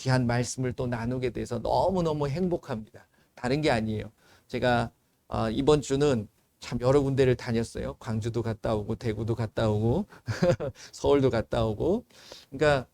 귀한 말씀을 또 나누게 돼서 너무너무 행복합니다. 다른 게 아니에요. 제가 이번 주는 참 여러 군데를 다녔어요. 광주도 갔다 오고 대구도 갔다 오고 서울도 갔다 오고. 그러니까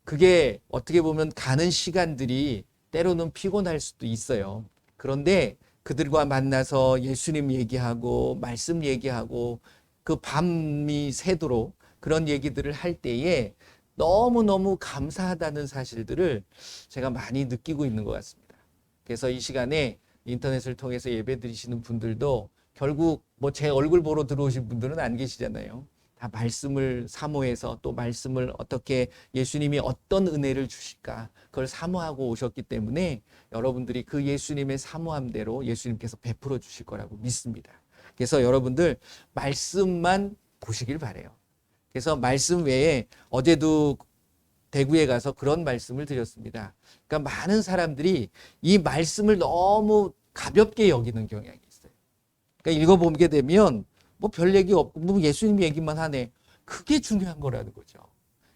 그게 어떻게 보면 가는 시간들이 때로는 피곤할 수도 있어요. 그런데 그들과 만나서 예수님 얘기하고 말씀 얘기하고 그 밤이 새도록 그런 얘기들을 할 때에 너무너무 감사하다는 사실들을 제가 많이 느끼고 있는 것 같습니다. 그래서 이 시간에 인터넷을 통해서 예배 드리시는 분들도 결국 뭐 제 얼굴 보러 들어오신 분들은 안 계시잖아요. 다 말씀을 사모해서 또 말씀을 어떻게 예수님이 어떤 은혜를 주실까 그걸 사모하고 오셨기 때문에 여러분들이 그 예수님의 사모함대로 예수님께서 베풀어 주실 거라고 믿습니다. 그래서 여러분들 말씀만 보시길 바래요. 그래서 말씀 외에 어제도 대구에 가서 그런 말씀을 드렸습니다. 그러니까 많은 사람들이 이 말씀을 너무 가볍게 여기는 경향이 있어요. 그러니까 읽어보게 되면 뭐 별 얘기 없고 뭐 예수님 얘기만 하네. 그게 중요한 거라는 거죠.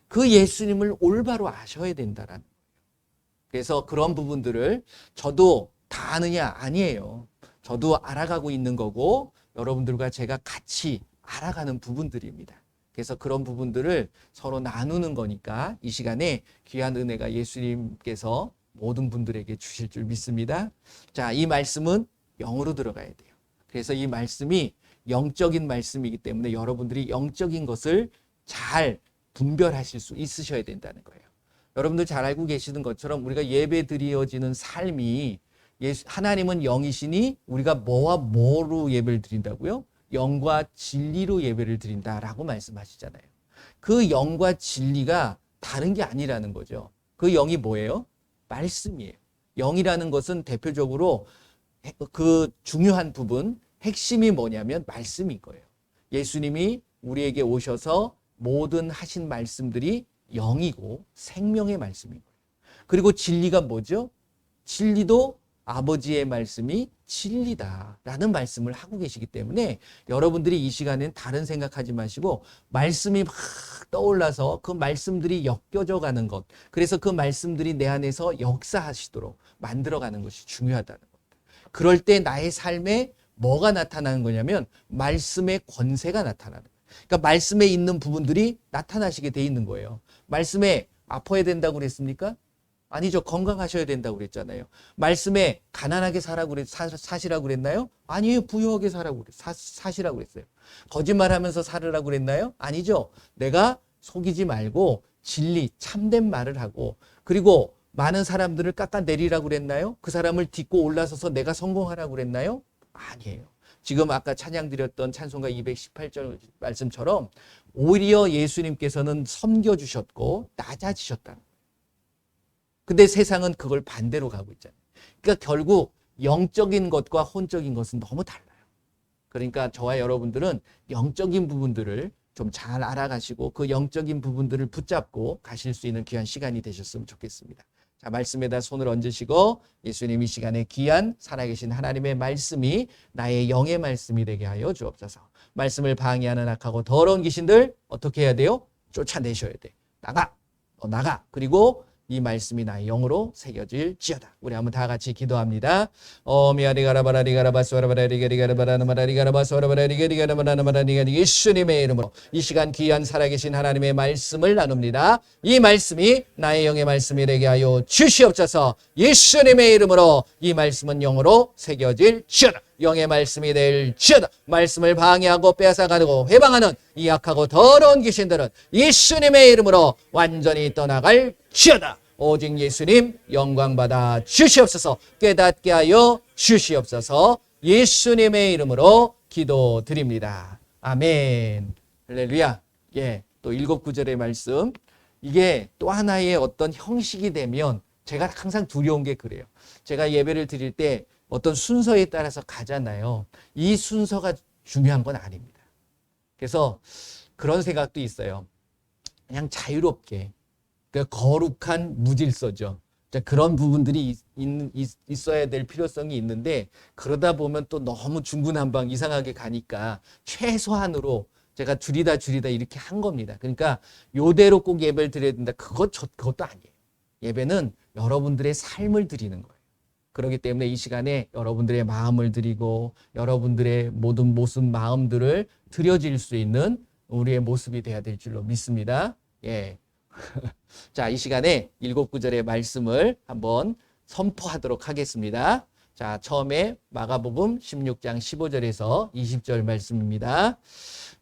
그 예수님을 올바로 아셔야 된다라는 거예요. 그래서 그런 부분들을 저도 다 아느냐? 아니에요. 저도 알아가고 있는 거고 여러분들과 제가 같이 알아가는 부분들입니다. 그래서 그런 부분들을 서로 나누는 거니까 이 시간에 귀한 은혜가 예수님께서 모든 분들에게 주실 줄 믿습니다. 자, 이 말씀은 영으로 들어가야 돼요. 그래서 이 말씀이 영적인 말씀이기 때문에 여러분들이 영적인 것을 잘 분별하실 수 있으셔야 된다는 거예요. 여러분들 잘 알고 계시는 것처럼 우리가 예배 드려지는 삶이 하나님은 영이시니 우리가 뭐와 뭐로 예배를 드린다고요? 영과 진리로 예배를 드린다라고 말씀하시잖아요. 그 영과 진리가 다른 게 아니라는 거죠. 그 영이 뭐예요? 말씀이에요. 영이라는 것은 대표적으로 그 중요한 부분, 핵심이 뭐냐면 말씀인 거예요. 예수님이 우리에게 오셔서 모든 하신 말씀들이 영이고 생명의 말씀인 거예요. 그리고 진리가 뭐죠? 진리도 아버지의 말씀이 진리다라는 말씀을 하고 계시기 때문에 여러분들이 이 시간엔 다른 생각하지 마시고 말씀이 막 떠올라서 그 말씀들이 엮여져 가는 것, 그래서 그 말씀들이 내 안에서 역사하시도록 만들어가는 것이 중요하다는 겁니다. 그럴 때 나의 삶에 뭐가 나타나는 거냐면 말씀의 권세가 나타나는 거예요. 그러니까 말씀에 있는 부분들이 나타나시게 돼 있는 거예요. 말씀에 아파야 된다고 그랬습니까? 아니죠. 건강하셔야 된다고 그랬잖아요. 말씀에 가난하게 사시라고 그랬나요? 아니에요. 부유하게 사시라고 그랬어요. 거짓말하면서 살으라고 그랬나요? 아니죠. 내가 속이지 말고 진리, 참된 말을 하고 그리고 많은 사람들을 깎아내리라고 그랬나요? 그 사람을 딛고 올라서서 내가 성공하라고 그랬나요? 아니에요. 지금 아까 찬양 드렸던 찬송가 218절 말씀처럼 오히려 예수님께서는 섬겨주셨고 낮아지셨다는 거예요. 근데 세상은 그걸 반대로 가고 있잖아요. 그러니까 결국 영적인 것과 혼적인 것은 너무 달라요. 그러니까 저와 여러분들은 영적인 부분들을 좀 잘 알아가시고 그 영적인 부분들을 붙잡고 가실 수 있는 귀한 시간이 되셨으면 좋겠습니다. 자, 말씀에다 손을 얹으시고 예수님 이 시간에 귀한 살아계신 하나님의 말씀이 나의 영의 말씀이 되게 하여 주옵소서. 말씀을 방해하는 악하고 더러운 귀신들 어떻게 해야 돼요? 쫓아내셔야 돼. 나가! 너 나가! 그리고 이 말씀이 나의 영으로 새겨질지어다. 우리 한번 다 같이 기도합니다. 예수님의 이름으로 이 시간 귀한 살아계신 하나님의 말씀을 나눕니다. 이 말씀이 나의 영의 말씀이 되게 하여 주시옵소서. 예수님의 이름으로 이 말씀은 영으로 새겨질지어다. 영의 말씀이 될지어다. 말씀을 방해하고 빼앗아가고 회방하는 이 악하고 더러운 귀신들은 예수님의 이름으로 완전히 떠나갈지어다. 오직 예수님 영광 받아 주시옵소서. 깨닫게 하여 주시옵소서. 예수님의 이름으로 기도드립니다. 아멘. 할렐루야. 예, 또 7구절의 말씀. 이게 또 하나의 어떤 형식이 되면 제가 항상 두려운 게 그래요. 제가 예배를 드릴 때 어떤 순서에 따라서 가잖아요. 이 순서가 중요한 건 아닙니다. 그래서 그런 생각도 있어요. 그냥 자유롭게. 그러니까 거룩한 무질서죠. 그런 부분들이 있어야 될 필요성이 있는데 그러다 보면 또 너무 중구난방 이상하게 가니까 최소한으로 제가 줄이다 이렇게 한 겁니다. 그러니까 요대로 꼭 예배를 드려야 된다. 그것도 아니에요. 예배는 여러분들의 삶을 드리는 거예요. 그렇기 때문에 이 시간에 여러분들의 마음을 드리고 여러분들의 모든 모습, 마음들을 드려질 수 있는 우리의 모습이 되어야 될 줄로 믿습니다. 예. 자, 이 시간에 7구절의 말씀을 한번 선포하도록 하겠습니다. 자, 처음에 마가복음 16장 15절에서 20절 말씀입니다.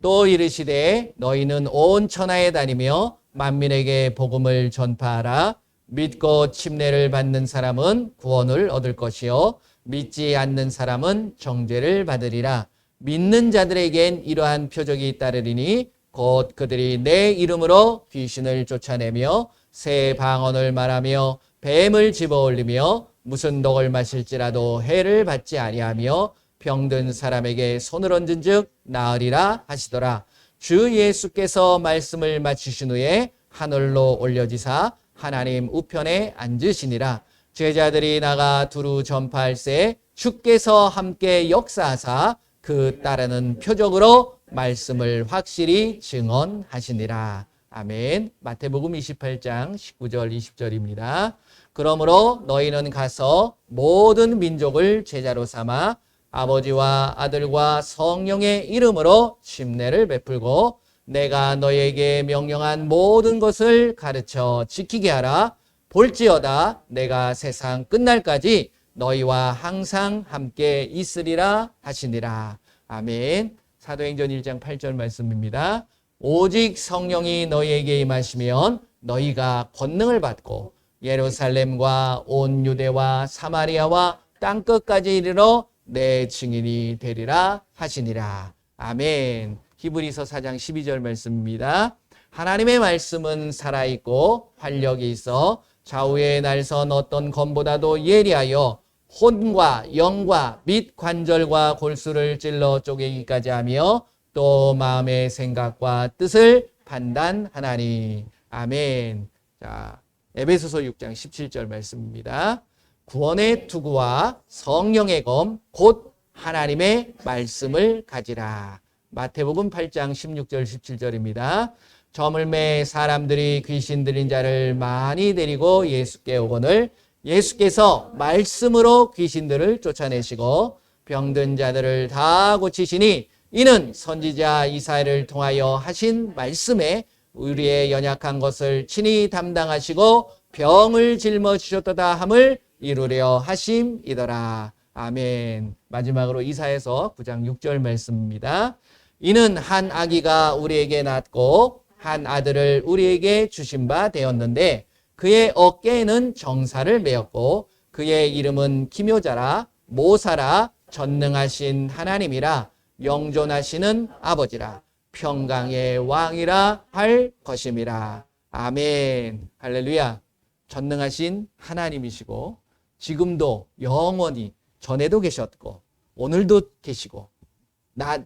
또 이르시되 너희는 온 천하에 다니며 만민에게 복음을 전파하라. 믿고 침례를 받는 사람은 구원을 얻을 것이요 믿지 않는 사람은 정죄를 받으리라. 믿는 자들에겐 이러한 표적이 따르리니 곧 그들이 내 이름으로 귀신을 쫓아내며 새 방언을 말하며 뱀을 집어올리며 무슨 독을 마실지라도 해를 받지 아니하며 병든 사람에게 손을 얹은 즉 나으리라 하시더라. 주 예수께서 말씀을 마치신 후에 하늘로 올려지사 하나님 우편에 앉으시니라. 제자들이 나가 두루 전파할새 주께서 함께 역사하사 그 따르는 표적으로 말씀을 확실히 증언하시니라. 아멘. 마태복음 28장 19절 20절입니다. 그러므로 너희는 가서 모든 민족을 제자로 삼아 아버지와 아들과 성령의 이름으로 침례를 베풀고 내가 너희에게 명령한 모든 것을 가르쳐 지키게 하라. 볼지어다 내가 세상 끝날까지 너희와 항상 함께 있으리라 하시니라. 아멘. 사도행전 1장 8절 말씀입니다. 오직 성령이 너희에게 임하시면 너희가 권능을 받고 예루살렘과 온 유대와 사마리아와 땅끝까지 이르러 내 증인이 되리라 하시니라. 아멘. 히브리서 4장 12절 말씀입니다. 하나님의 말씀은 살아있고 활력이 있어 좌우의 날선 어떤 검보다도 예리하여 혼과 영과 및 관절과 골수를 찔러 쪼개기까지 하며 또 마음의 생각과 뜻을 판단하나니. 아멘. 자, 에베소서 6장 17절 말씀입니다. 구원의 투구와 성령의 검 곧 하나님의 말씀을 가지라. 마태복음 8장 16절 17절입니다. 저물매 사람들이 귀신 들린 자를 많이 데리고 예수께 오거늘 예수께서 말씀으로 귀신들을 쫓아내시고 병든 자들을 다 고치시니 이는 선지자 이사야를 통하여 하신 말씀에 우리의 연약한 것을 친히 담당하시고 병을 짊어지셨도다 함을 이루려 하심이더라. 아멘. 마지막으로 이사야서 9장 6절 말씀입니다. 이는 한 아기가 우리에게 낳고 한 아들을 우리에게 주신 바 되었는데 그의 어깨에는 정사를 메었고 그의 이름은 기묘자라 모사라 전능하신 하나님이라 영존하시는 아버지라 평강의 왕이라 할 것임이라. 아멘. 할렐루야. 전능하신 하나님이시고 지금도 영원히 전에도 계셨고 오늘도 계시고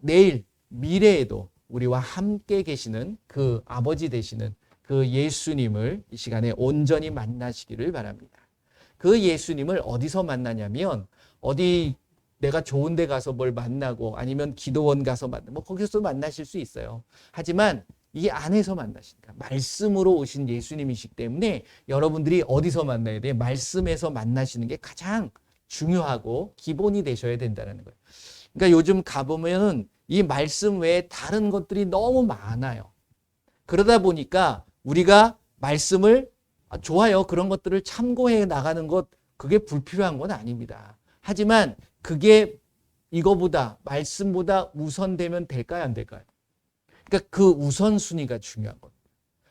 내일 미래에도 우리와 함께 계시는 그 아버지 되시는 그 예수님을 이 시간에 온전히 만나시기를 바랍니다. 그 예수님을 어디서 만나냐면 어디 내가 좋은 데 가서 뭘 만나고 아니면 기도원 가서 만나고 거기서 만나실 수 있어요. 하지만 이 안에서 만나시니까 말씀으로 오신 예수님이시기 때문에 여러분들이 어디서 만나야 돼? 말씀에서 만나시는 게 가장 중요하고 기본이 되셔야 된다는 거예요. 그러니까 요즘 가보면은 이 말씀 외에 다른 것들이 너무 많아요. 그러다 보니까 우리가 말씀을 좋아요. 그런 것들을 참고해 나가는 것 그게 불필요한 건 아닙니다. 하지만 그게 이거보다 말씀보다 우선되면 될까요? 안 될까요? 그러니까 그 우선순위가 중요한 겁니다.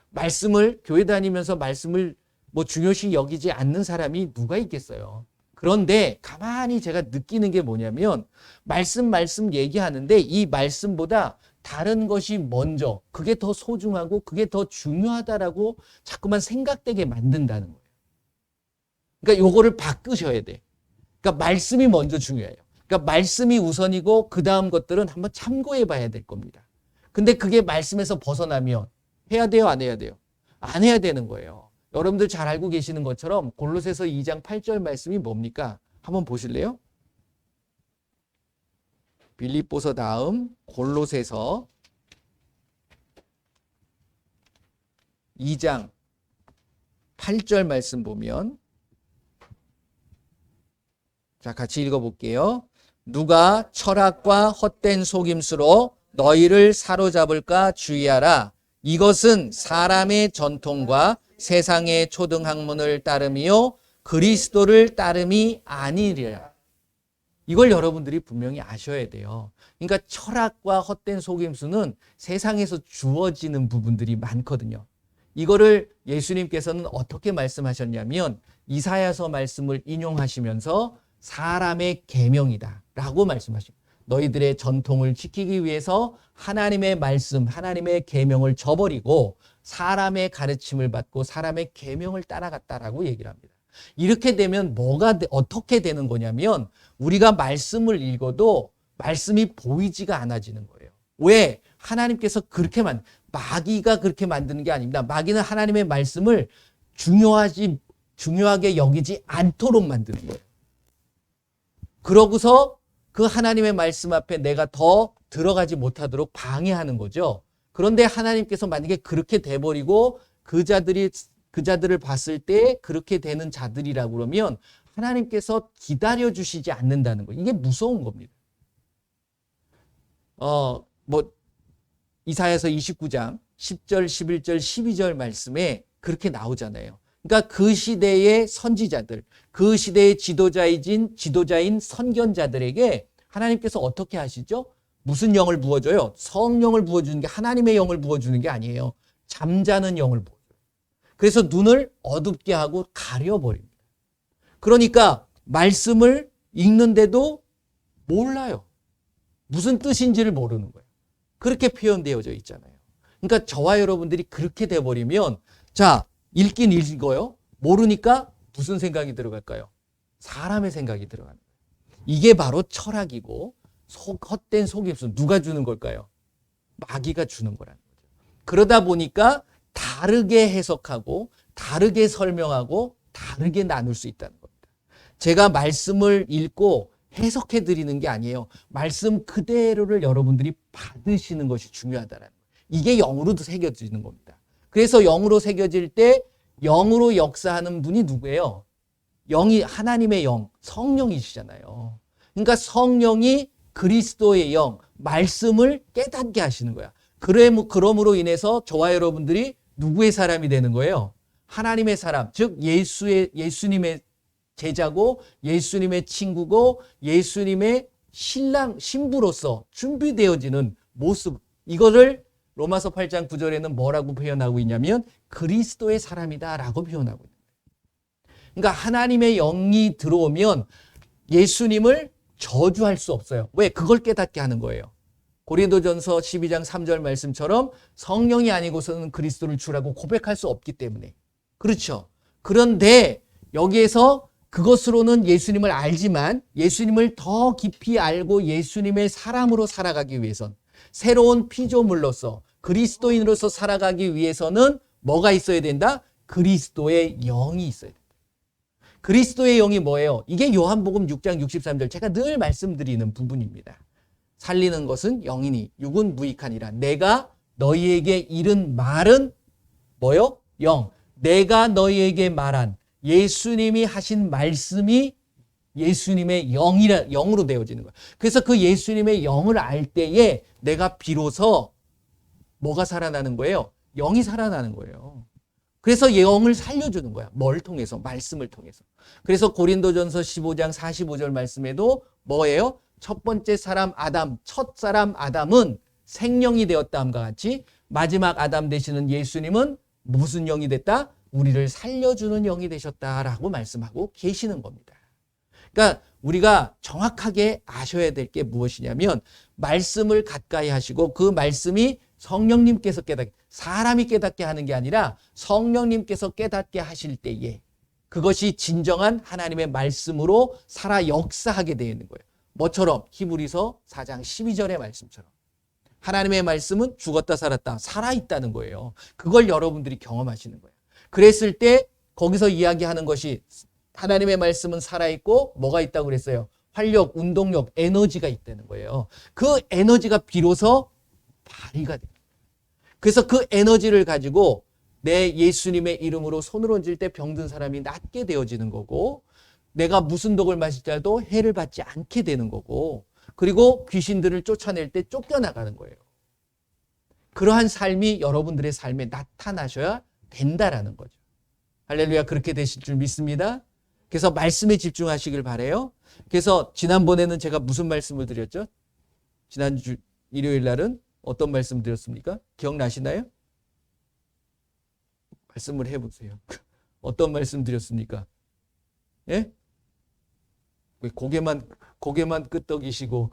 말씀을 교회 다니면서 말씀을 뭐 중요시 여기지 않는 사람이 누가 있겠어요. 그런데 가만히 제가 느끼는 게 뭐냐면 말씀 얘기하는데 이 말씀보다 다른 것이 먼저 그게 더 소중하고 그게 더 중요하다라고 자꾸만 생각되게 만든다는 거예요. 그러니까 요거를 바꾸셔야 돼. 그러니까 말씀이 먼저 중요해요. 그러니까 말씀이 우선이고 그 다음 것들은 한번 참고해 봐야 될 겁니다. 근데 그게 말씀에서 벗어나면 해야 돼요? 안 해야 돼요? 안 해야 되는 거예요. 여러분들 잘 알고 계시는 것처럼 골로새서 2장 8절 말씀이 뭡니까? 한번 보실래요? 빌립보서 다음 골로새서 2장 8절 말씀 보면, 자, 같이 읽어볼게요. 누가 철학과 헛된 속임수로 너희를 사로잡을까 주의하라. 이것은 사람의 전통과 세상의 초등학문을 따름이요 그리스도를 따름이 아니리라. 이걸 여러분들이 분명히 아셔야 돼요. 그러니까 철학과 헛된 속임수는 세상에서 주어지는 부분들이 많거든요. 이거를 예수님께서는 어떻게 말씀하셨냐면 이사야서 말씀을 인용하시면서 사람의 계명이다 라고 말씀하십니다. 너희들의 전통을 지키기 위해서 하나님의 말씀, 하나님의 계명을 저버리고 사람의 가르침을 받고 사람의 계명을 따라갔다라고 얘기를 합니다. 이렇게 되면 어떻게 되는 거냐면 우리가 말씀을 읽어도 말씀이 보이지가 않아지는 거예요. 왜? 하나님께서 마귀가 그렇게 만드는 게 아닙니다. 마귀는 하나님의 말씀을 중요하게 여기지 않도록 만드는 거예요. 그러고서 그 하나님의 말씀 앞에 내가 더 들어가지 못하도록 방해하는 거죠. 그런데 하나님께서 만약에 그렇게 돼버리고 그 자들을 봤을 때 그렇게 되는 자들이라고 그러면 하나님께서 기다려주시지 않는다는 거예요. 이게 무서운 겁니다. 이사야서 29장 10절, 11절, 12절 말씀에 그렇게 나오잖아요. 그러니까 그 시대의 선지자들, 그 시대의 지도자인 선견자들에게 하나님께서 어떻게 하시죠? 무슨 영을 부어줘요? 성령을 부어주는 게 하나님의 영을 부어주는 게 아니에요. 잠자는 영을 부어줘요. 그래서 눈을 어둡게 하고 가려버립니다. 그러니까 말씀을 읽는데도 몰라요. 무슨 뜻인지를 모르는 거예요. 그렇게 표현되어져 있잖아요. 그러니까 저와 여러분들이 그렇게 돼버리면 자, 읽긴 읽어요. 모르니까 무슨 생각이 들어갈까요? 사람의 생각이 들어가는 거예요. 이게 바로 철학이고 헛된 속임수. 누가 주는 걸까요? 마귀가 주는 거라는 거죠. 그러다 보니까 다르게 해석하고 다르게 설명하고 다르게 나눌 수 있다는 겁니다. 제가 말씀을 읽고 해석해 드리는 게 아니에요. 말씀 그대로를 여러분들이 받으시는 것이 중요하다는 거예요. 이게 영으로도 새겨지는 겁니다. 그래서 영으로 새겨질 때 영으로 역사하는 분이 누구예요? 영이 하나님의 영, 성령이시잖아요. 그러니까 성령이 그리스도의 영, 말씀을 깨닫게 하시는 거야. 그러므로 인해서 저와 여러분들이 누구의 사람이 되는 거예요? 하나님의 사람, 즉 예수님의 제자고 예수님의 친구고 예수님의 신부로서 준비되어지는 모습. 이거를 로마서 8장 9절에는 뭐라고 표현하고 있냐면 그리스도의 사람이다라고 표현하고 있는 거예요. 그러니까 하나님의 영이 들어오면 예수님을 저주할 수 없어요. 왜? 그걸 깨닫게 하는 거예요. 고린도전서 12장 3절 말씀처럼 성령이 아니고서는 그리스도를 주라고 고백할 수 없기 때문에. 그렇죠. 그런데 여기에서 그것으로는 예수님을 알지만 예수님을 더 깊이 알고 예수님의 사람으로 살아가기 위해선 새로운 피조물로서 그리스도인으로서 살아가기 위해서는 뭐가 있어야 된다? 그리스도의 영이 있어야 된다. 그리스도의 영이 뭐예요? 이게 요한복음 6장 63절 제가 늘 말씀드리는 부분입니다. 살리는 것은 영이니 육은 무익하니라. 내가 너희에게 이른 말은 뭐요? 영. 내가 너희에게 말한 예수님이 하신 말씀이 예수님의 영으로 되어지는 거예요. 그래서 그 예수님의 영을 알 때에 내가 비로소 뭐가 살아나는 거예요? 영이 살아나는 거예요. 그래서 영을 살려주는 거야. 뭘 통해서? 말씀을 통해서. 그래서 고린도전서 15장 45절 말씀에도 뭐예요? 첫 번째 사람 아담, 첫 사람 아담은 생령이 되었다함과 같이 마지막 아담 되시는 예수님은 무슨 영이 됐다? 우리를 살려주는 영이 되셨다라고 말씀하고 계시는 겁니다. 그러니까 우리가 정확하게 아셔야 될 게 무엇이냐면 말씀을 가까이 하시고 그 말씀이 성령님께서 사람이 깨닫게 하는 게 아니라 성령님께서 깨닫게 하실 때에 그것이 진정한 하나님의 말씀으로 살아 역사하게 되어 있는 거예요. 뭐처럼? 히브리서 4장 12절의 말씀처럼. 하나님의 말씀은 죽었다 살았다, 살아있다는 거예요. 그걸 여러분들이 경험하시는 거예요. 그랬을 때 거기서 이야기하는 것이 하나님의 말씀은 살아있고 뭐가 있다고 그랬어요? 활력, 운동력, 에너지가 있다는 거예요. 그 에너지가 비로소 발휘가 돼요. 그래서 그 에너지를 가지고 내 예수님의 이름으로 손을 얹을 때 병든 사람이 낫게 되어지는 거고, 내가 무슨 독을 마실 자도 해를 받지 않게 되는 거고, 그리고 귀신들을 쫓아낼 때 쫓겨나가는 거예요. 그러한 삶이 여러분들의 삶에 나타나셔야 된다라는 거죠. 할렐루야, 그렇게 되실 줄 믿습니다. 그래서 말씀에 집중하시길 바라요. 그래서 지난번에는 제가 무슨 말씀을 드렸죠? 지난주 일요일 날은 어떤 말씀 드렸습니까? 기억나시나요? 말씀을 해보세요. 어떤 말씀 드렸습니까? 예? 왜 고개만 끄덕이시고.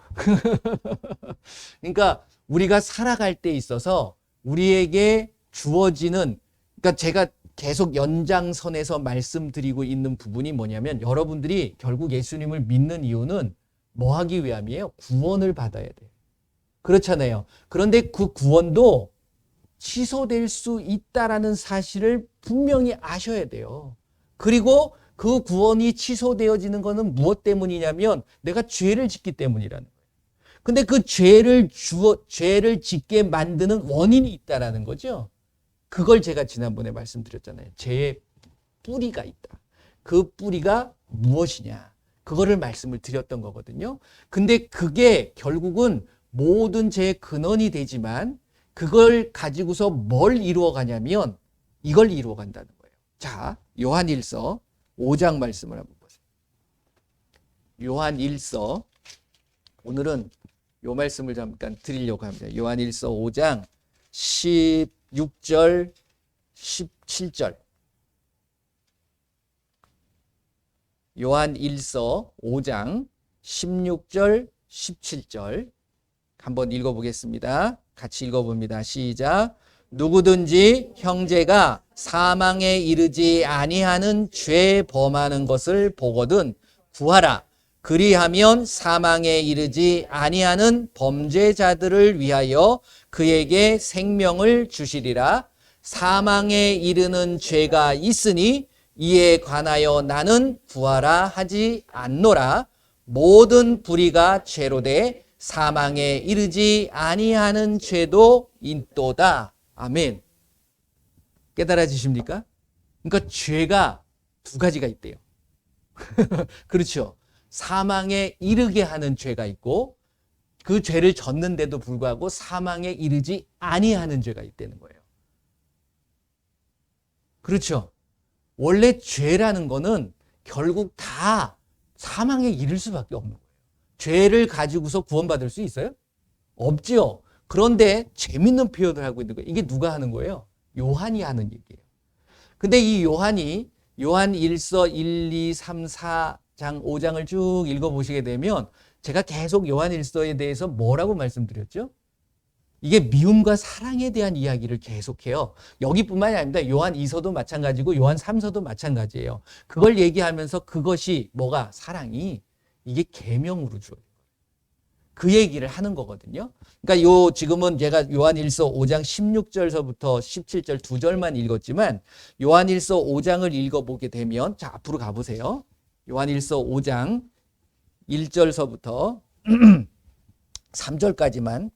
그러니까 우리가 살아갈 때 있어서 우리에게 주어지는, 그러니까 제가 계속 연장선에서 말씀드리고 있는 부분이 뭐냐면, 여러분들이 결국 예수님을 믿는 이유는 뭐 하기 위함이에요? 구원을 받아야 돼요. 그렇잖아요. 그런데 그 구원도 취소될 수 있다라는 사실을 분명히 아셔야 돼요. 그리고 그 구원이 취소되어지는 것은 무엇 때문이냐면 내가 죄를 짓기 때문이라는 거예요. 근데 그 죄를 짓게 만드는 원인이 있다라는 거죠. 그걸 제가 지난번에 말씀드렸잖아요. 죄의 뿌리가 있다. 그 뿌리가 무엇이냐? 그거를 말씀을 드렸던 거거든요. 근데 그게 결국은 모든 죄의 근원이 되지만 그걸 가지고서 뭘 이루어 가냐면 이걸 이루어 간다는 거예요. 자, 요한일서 5장 말씀을 한번 보세요. 요한일서, 오늘은 요 말씀을 잠깐 드리려고 합니다. 요한일서 5장 16절, 17절. 요한일서 5장 16절, 17절 한번 읽어보겠습니다. 같이 읽어봅니다. 시작. 누구든지 형제가 사망에 이르지 아니하는 죄 범하는 것을 보거든 구하라. 그리하면 사망에 이르지 아니하는 범죄자들을 위하여 그에게 생명을 주시리라. 사망에 이르는 죄가 있으니 이에 관하여 나는 구하라 하지 않노라. 모든 불의가 죄로 돼 사망에 이르지 아니하는 죄도 있도다. 아멘. 깨달아지십니까? 그러니까 죄가 두 가지가 있대요. 그렇죠. 사망에 이르게 하는 죄가 있고 그 죄를 졌는데도 불구하고 사망에 이르지 아니하는 죄가 있다는 거예요. 그렇죠. 원래 죄라는 거는 결국 다 사망에 이를 수밖에 없는 거예요. 죄를 가지고서 구원받을 수 있어요? 없지요. 그런데 재밌는 표현을 하고 있는 거예요. 이게 누가 하는 거예요? 요한이 하는 얘기예요. 근데 이 요한이 요한 1서 1, 2, 3, 4장, 5장을 쭉 읽어보시게 되면 제가 계속 요한 1서에 대해서 뭐라고 말씀드렸죠? 이게 미움과 사랑에 대한 이야기를 계속해요. 여기뿐만이 아닙니다. 요한 2서도 마찬가지고 요한 3서도 마찬가지예요. 그걸 얘기하면서 그것이 뭐가 사랑이 이게 계명으로 주어요. 그 얘기를 하는 거거든요. 그러니까 지금은 제가 요한일서 5장 16절서부터 17절 두 절만 읽었지만 요한일서 5장을 읽어보게 되면, 자, 앞으로 가보세요. 요한일서 5장 1절서부터 3절까지만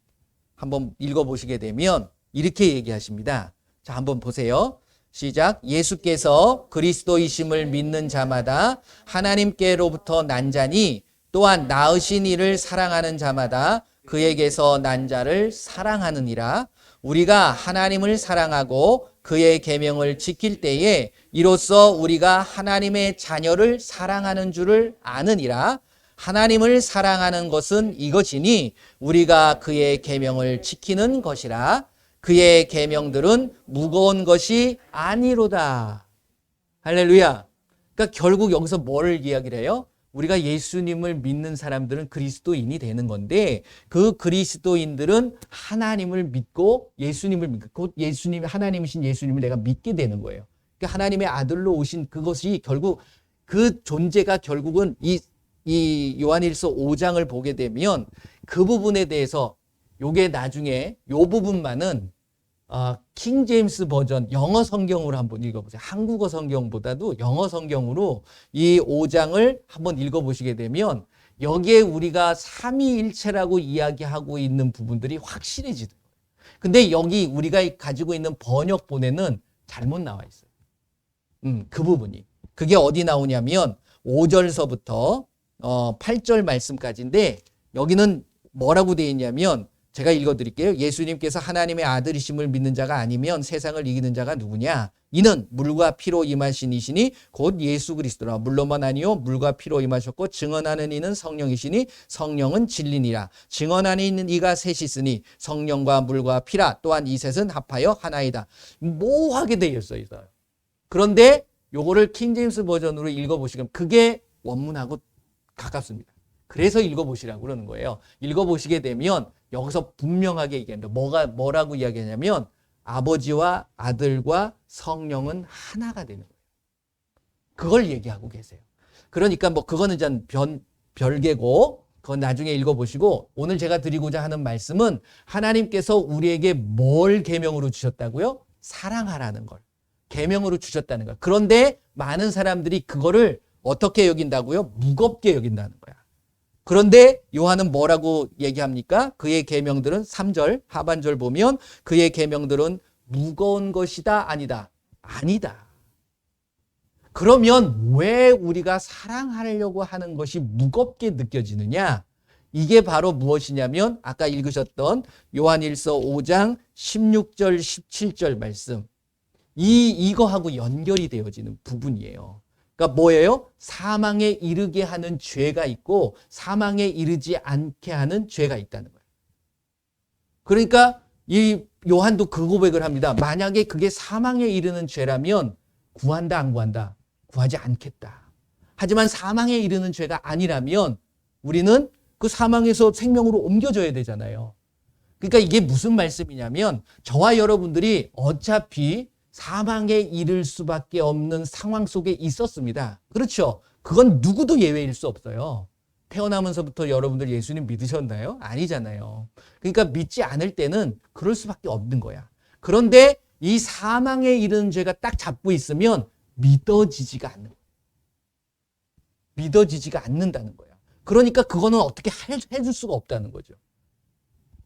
한번 읽어보시게 되면 이렇게 얘기하십니다. 자, 한번 보세요. 시작. 예수께서 그리스도이심을 믿는 자마다 하나님께로부터 난 자니 또한 낳으신 이를 사랑하는 자마다 그에게서 난 자를 사랑하느니라. 우리가 하나님을 사랑하고 그의 계명을 지킬 때에 이로써 우리가 하나님의 자녀를 사랑하는 줄을 아느니라. 하나님을 사랑하는 것은 이것이니 우리가 그의 계명을 지키는 것이라. 그의 계명들은 무거운 것이 아니로다. 할렐루야. 그러니까 결국 여기서 뭘 이야기를 해요? 우리가 예수님을 믿는 사람들은 그리스도인이 되는 건데 그 그리스도인들은 하나님을 믿고 예수님을 믿고 곧 예수님, 하나님이신 예수님을 내가 믿게 되는 거예요. 그러니까 하나님의 아들로 오신 그것이 결국 그 존재가 결국은 이 요한일서 5장을 보게 되면 그 부분에 대해서 요게 나중에 요 부분만은 킹 제임스 버전 영어 성경으로 한번 읽어보세요. 한국어 성경보다도 영어 성경으로 이 5장을 한번 읽어보시게 되면 여기에 우리가 삼위일체라고 이야기하고 있는 부분들이 확실해지더라고요. 근데 여기 우리가 가지고 있는 번역본에는 잘못 나와 있어요. 그 부분이. 그게 어디 나오냐면 5절서부터 8절 말씀까지인데 여기는 뭐라고 되어 있냐면 제가 읽어드릴게요. 예수님께서 하나님의 아들이심을 믿는 자가 아니면 세상을 이기는 자가 누구냐? 이는 물과 피로 임하신 이시니 곧 예수 그리스도라. 물로만 아니요 물과 피로 임하셨고 증언하는 이는 성령이시니 성령은 진리니라. 증언하는 이가 셋이 있으니 성령과 물과 피라. 또한 이 셋은 합하여 하나이다. 모호하게 되어 있어요. 그런데 요거를 킹제임스 버전으로 읽어보시면 그게 원문하고 가깝습니다. 그래서 읽어보시라고 그러는 거예요. 읽어보시게 되면 여기서 분명하게 얘기합니다. 뭐라고 이야기하냐면 아버지와 아들과 성령은 하나가 되는 거예요. 그걸 얘기하고 계세요. 그러니까 뭐 그거는 전 별개고 그건 나중에 읽어보시고 오늘 제가 드리고자 하는 말씀은 하나님께서 우리에게 뭘 계명으로 주셨다고요? 사랑하라는 걸. 계명으로 주셨다는 거야. 그런데 많은 사람들이 그거를 어떻게 여긴다고요? 무겁게 여긴다는 거야. 그런데 요한은 뭐라고 얘기합니까? 그의 계명들은 3절 하반절 보면 그의 계명들은 무거운 것이다 아니다. 아니다. 그러면 왜 우리가 사랑하려고 하는 것이 무겁게 느껴지느냐? 이게 바로 무엇이냐면 아까 읽으셨던 요한일서 5장 16절 17절 말씀. 이거하고 연결이 되어지는 부분이에요. 그러니까 뭐예요? 사망에 이르게 하는 죄가 있고 사망에 이르지 않게 하는 죄가 있다는 거예요. 그러니까 이 요한도 그 고백을 합니다. 만약에 그게 사망에 이르는 죄라면 구한다 안 구한다? 구하지 않겠다. 하지만 사망에 이르는 죄가 아니라면 우리는 그 사망에서 생명으로 옮겨져야 되잖아요. 그러니까 이게 무슨 말씀이냐면 저와 여러분들이 어차피 사망에 이를 수밖에 없는 상황 속에 있었습니다. 그렇죠? 그건 누구도 예외일 수 없어요. 태어나면서부터 여러분들 예수님 믿으셨나요? 아니잖아요. 그러니까 믿지 않을 때는 그럴 수밖에 없는 거야. 그런데 이 사망에 이르는 죄가 딱 잡고 있으면 믿어지지가 않는 거야. 믿어지지가 않는다는 거야. 그러니까 그거는 어떻게 해줄 수가 없다는 거죠.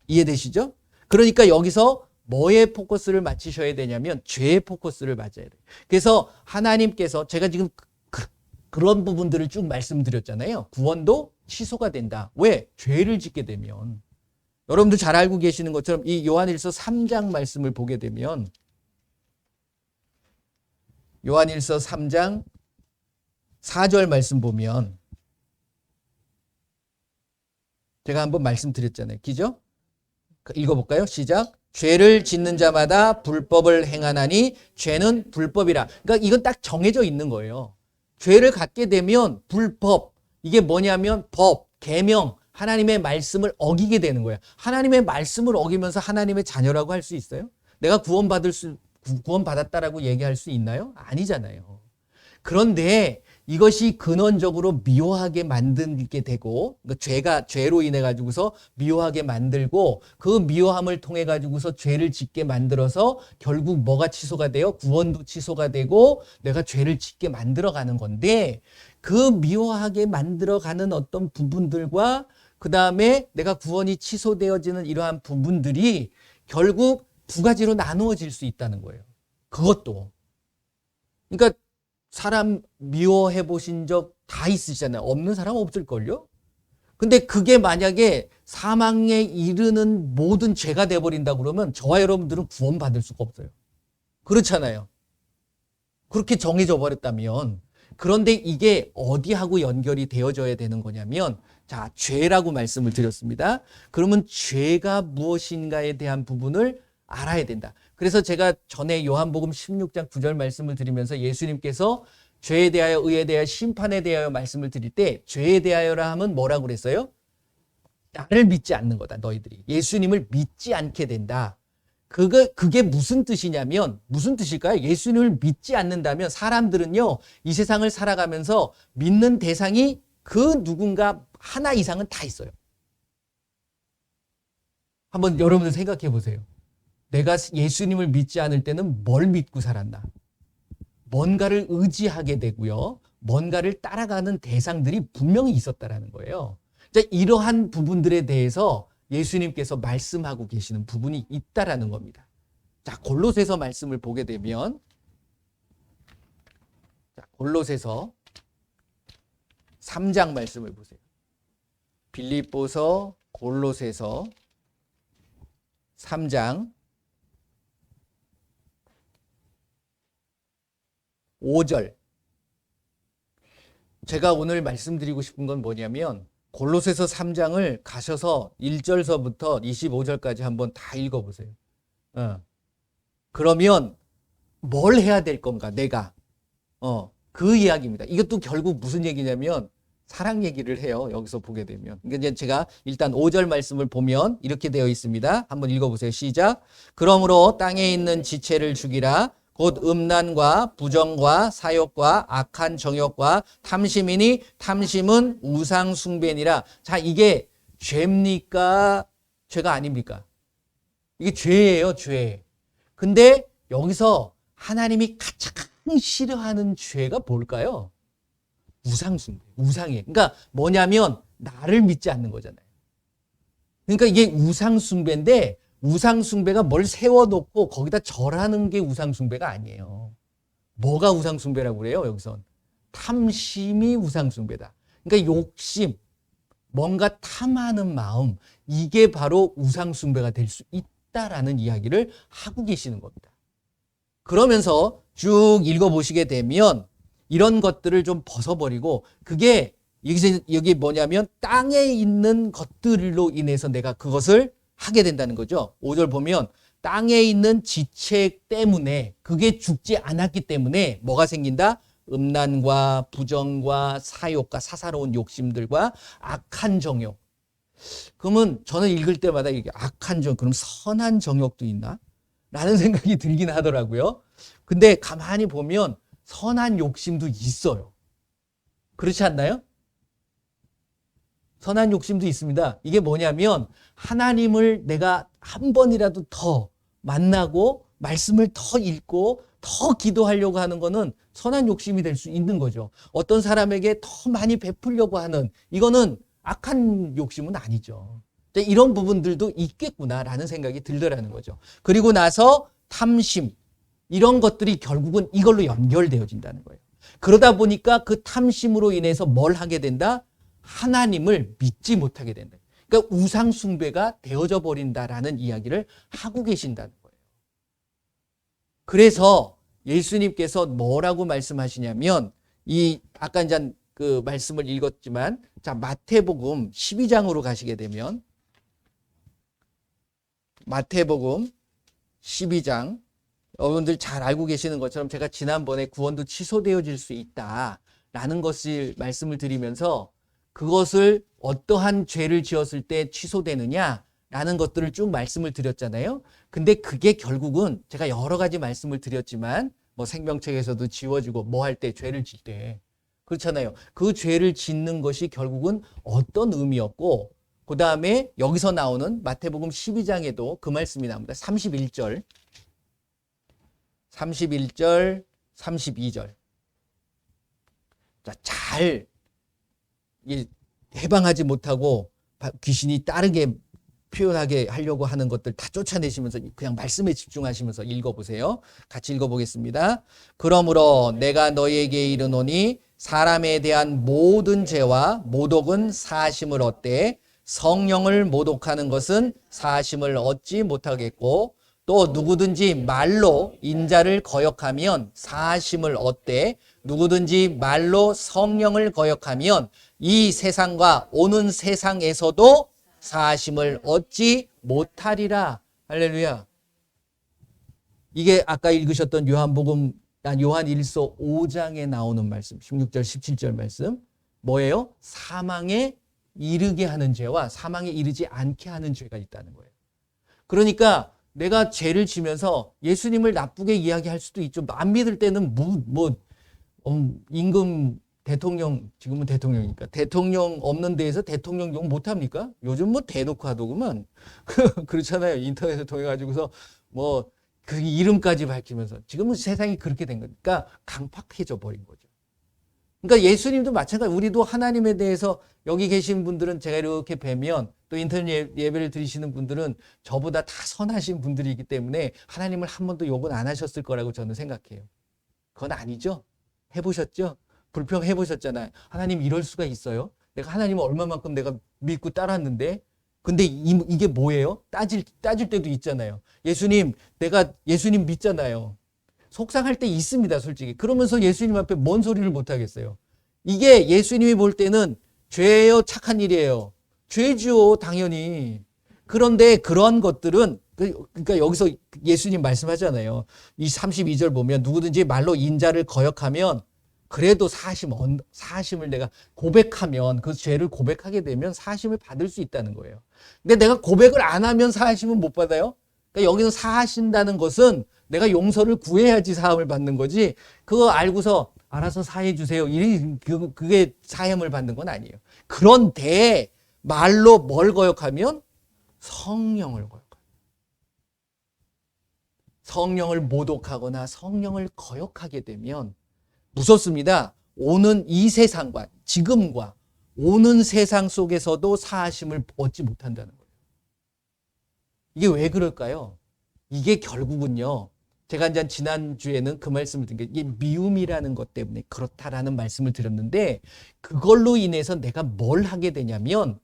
이해되시죠? 그러니까 여기서 뭐에 포커스를 맞추셔야 되냐면 죄의 포커스를 맞아야 돼요. 그래서 하나님께서 제가 지금 그런 부분들을 쭉 말씀드렸잖아요. 구원도 취소가 된다. 왜? 죄를 짓게 되면. 여러분들 잘 알고 계시는 것처럼 이 요한일서 3장 말씀을 보게 되면 요한일서 3장 4절 말씀 보면 제가 한번 말씀드렸잖아요. 기죠? 읽어볼까요? 시작. 죄를 짓는 자마다 불법을 행하나니 죄는 불법이라. 그러니까 이건 딱 정해져 있는 거예요. 죄를 갖게 되면 불법. 이게 뭐냐면 법, 계명, 하나님의 말씀을 어기게 되는 거예요. 하나님의 말씀을 어기면서 하나님의 자녀라고 할 수 있어요? 내가 구원받았다라고 얘기할 수 있나요? 아니잖아요. 그런데 이것이 근원적으로 미워하게 만들게 되고 그러니까 죄로 인해 가지고서 미워하게 만들고 그 미워함을 통해 가지고서 죄를 짓게 만들어서 결국 뭐가 취소가 돼요? 구원도 취소가 되고 내가 죄를 짓게 만들어가는 건데 그 미워하게 만들어가는 어떤 부분들과 그 다음에 내가 구원이 취소되어지는 이러한 부분들이 결국 두 가지로 나누어질 수 있다는 거예요. 그것도. 그러니까 사람 미워해 보신 적 다 있으시잖아요. 없는 사람 없을걸요? 근데 그게 만약에 사망에 이르는 모든 죄가 돼버린다 그러면 저와 여러분들은 구원받을 수가 없어요. 그렇잖아요. 그렇게 정해져 버렸다면. 그런데 이게 어디하고 연결이 되어져야 되는 거냐면 자, 죄라고 말씀을 드렸습니다. 그러면 죄가 무엇인가에 대한 부분을 알아야 된다. 그래서 제가 전에 요한복음 16장 9절 말씀을 드리면서 예수님께서 죄에 대하여 의에 대하여 심판에 대하여 말씀을 드릴 때 죄에 대하여라 하면 뭐라고 그랬어요? 나를 믿지 않는 거다 너희들이. 예수님을 믿지 않게 된다. 그게 무슨 뜻이냐면 무슨 뜻일까요? 예수님을 믿지 않는다면 사람들은요 이 세상을 살아가면서 믿는 대상이 그 누군가 하나 이상은 다 있어요. 한번 여러분들 생각해 보세요. 내가 예수님을 믿지 않을 때는 뭘 믿고 살았나? 뭔가를 의지하게 되고요. 뭔가를 따라가는 대상들이 분명히 있었다라는 거예요. 자, 이러한 부분들에 대해서 예수님께서 말씀하고 계시는 부분이 있다라는 겁니다. 자, 골로새서 말씀을 보게 되면 골로새서 3장 말씀을 보세요. 빌립보서, 골로새서 3장 5절. 제가 오늘 말씀드리고 싶은 건 뭐냐면 골로새서 3장을 가셔서 1절서부터 25절까지 한번 다 읽어보세요. 그러면 뭘 해야 될 건가, 내가. 그 이야기입니다. 이것도 결국 무슨 얘기냐면 사랑 얘기를 해요. 여기서 보게 되면. 그러니까 제가 일단 5절 말씀을 보면 이렇게 되어 있습니다. 한번 읽어보세요. 시작. 그러므로 땅에 있는 지체를 죽이라. 곧 음란과 부정과 사욕과 악한 정욕과 탐심이니 탐심은 우상 숭배니라. 자, 이게 죄입니까? 죄가 아닙니까? 이게 죄예요, 죄. 근데 여기서 하나님이 가장 싫어하는 죄가 뭘까요? 우상 숭배, 우상이에요. 그러니까 뭐냐면 나를 믿지 않는 거잖아요. 그러니까 이게 우상 숭배인데 우상 숭배가 뭘 세워놓고 거기다 절하는 게 우상 숭배가 아니에요. 뭐가 우상 숭배라고 그래요? 여기선 탐심이 우상 숭배다. 그러니까 욕심, 뭔가 탐하는 마음, 이게 바로 우상 숭배가 될 수 있다라는 이야기를 하고 계시는 겁니다. 그러면서 쭉 읽어보시게 되면 이런 것들을 좀 벗어버리고, 그게 여기 뭐냐면 땅에 있는 것들로 인해서 내가 그것을 하게 된다는 거죠. 5절 보면 땅에 있는 지책 때문에, 그게 죽지 않았기 때문에 뭐가 생긴다? 음란과 부정과 사욕과 사사로운 욕심들과 악한 정욕. 그러면 저는 읽을 때마다 이게 악한 정욕, 그럼 선한 정욕도 있나? 라는 생각이 들긴 하더라고요. 근데 가만히 보면 선한 욕심도 있어요. 그렇지 않나요? 선한 욕심도 있습니다. 이게 뭐냐면 하나님을 내가 한 번이라도 더 만나고 말씀을 더 읽고 더 기도하려고 하는 거는 선한 욕심이 될 수 있는 거죠. 어떤 사람에게 더 많이 베풀려고 하는, 이거는 악한 욕심은 아니죠. 이런 부분들도 있겠구나라는 생각이 들더라는 거죠. 그리고 나서 탐심, 이런 것들이 결국은 이걸로 연결되어진다는 거예요. 그러다 보니까 그 탐심으로 인해서 뭘 하게 된다? 하나님을 믿지 못하게 된다. 그러니까 우상 숭배가 되어져 버린다라는 이야기를 하고 계신다는 거예요. 그래서 예수님께서 뭐라고 말씀하시냐면, 이 아까 이제 그 말씀을 읽었지만, 자, 마태복음 12장으로 가시게 되면, 마태복음 12장, 여러분들 잘 알고 계시는 것처럼 제가 지난번에 구원도 취소되어질 수 있다라는 것을 말씀을 드리면서, 그것을 어떠한 죄를 지었을 때 취소되느냐라는 것들을 쭉 말씀을 드렸잖아요. 근데 그게 결국은 제가 여러 가지 말씀을 드렸지만, 뭐 생명책에서도 지워지고 뭐 할 때, 죄를 질 때, 그렇잖아요. 그 죄를 짓는 것이 결국은 어떤 의미였고, 그 다음에 여기서 나오는 마태복음 12장에도 그 말씀이 나옵니다. 31절, 32절. 자, 잘 해방하지 못하고 귀신이 다르게 표현하게 하려고 하는 것들 다 쫓아내시면서 그냥 말씀에 집중하시면서 읽어보세요. 같이 읽어보겠습니다. 그러므로 내가 너희에게 이르노니 사람에 대한 모든 죄와 모독은 사심을 얻되 성령을 모독하는 것은 사심을 얻지 못하겠고, 또 누구든지 말로 인자를 거역하면 사심을 얻되 누구든지 말로 성령을 거역하면 이 세상과 오는 세상에서도 사심을 얻지 못하리라. 할렐루야. 이게 아까 읽으셨던 요한 1서 5장에 나오는 말씀, 16절 17절 말씀. 뭐예요? 사망에 이르게 하는 죄와 사망에 이르지 않게 하는 죄가 있다는 거예요. 그러니까 내가 죄를 지면서 예수님을 나쁘게 이야기할 수도 있죠. 안 믿을 때는 임금 대통령, 지금은 대통령이니까 대통령 없는 데에서 대통령 욕 못합니까? 요즘 뭐 대놓고 하더구만. 그렇잖아요. 인터넷을 통해 가지고서 뭐 그 이름까지 밝히면서. 지금은 세상이 그렇게 된 거니까 강팍해져 버린 거죠. 그러니까 예수님도 마찬가지. 우리도 하나님에 대해서 여기 계신 분들은 제가 이렇게 뵈면, 또 인터넷 예배를 드리시는 분들은 저보다 다 선하신 분들이기 때문에 하나님을 한 번도 욕은 안 하셨을 거라고 저는 생각해요. 그건 아니죠. 해보셨죠? 불평 해보셨잖아요. 하나님 이럴 수가 있어요? 내가 하나님을 얼마만큼 내가 믿고 따랐는데 근데 이게 뭐예요? 따질 때도 있잖아요. 예수님, 내가 예수님 믿잖아요. 속상할 때 있습니다, 솔직히. 그러면서 예수님 앞에 뭔 소리를 못 하겠어요. 이게 예수님이 볼 때는 죄예요, 착한 일이에요? 죄죠, 당연히. 그런데 그런 것들은 그러니까 여기서 예수님 말씀하잖아요. 이 32절 보면 누구든지 말로 인자를 거역하면 그래도 사심을 내가 고백하면 그 죄를 고백하게 되면 사심을 받을 수 있다는 거예요. 근데 내가 고백을 안 하면 사심은 못 받아요. 그러니까 여기서 사하신다는 것은 내가 용서를 구해야지 사함을 받는 거지. 그거 알고서 알아서 사해 주세요. 그게 사함을 받는 건 아니에요. 그런데 말로 뭘 거역하면 성령을 거역하고 성령을 모독하거나 성령을 거역하게 되면 무섭습니다. 오는 이 세상과 지금과 오는 세상 속에서도 사하심을 얻지 못한다는 거예요. 이게 왜 그럴까요? 이게 결국은요. 제가 이제 지난주에는 그 말씀을 드린 게 이게 미움이라는 것 때문에 그렇다라는 말씀을 드렸는데 그걸로 인해서 내가 뭘 하게 되냐면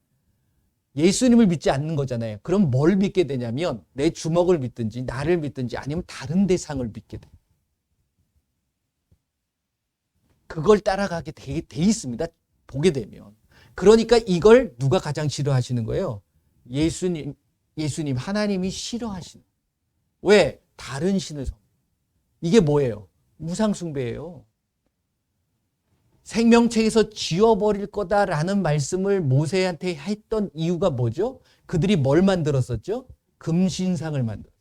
예수님을 믿지 않는 거잖아요. 그럼 뭘 믿게 되냐면 내 주먹을 믿든지 나를 믿든지 아니면 다른 대상을 믿게 돼요. 그걸 따라가게 돼 있습니다. 보게 되면. 그러니까 이걸 누가 가장 싫어하시는 거예요? 예수님 하나님이 싫어하시는. 왜? 다른 신을 섬. 이게 뭐예요? 우상숭배예요. 생명책에서 지워버릴 거다라는 말씀을 모세한테 했던 이유가 뭐죠? 그들이 뭘 만들었었죠? 금신상을 만들었어요.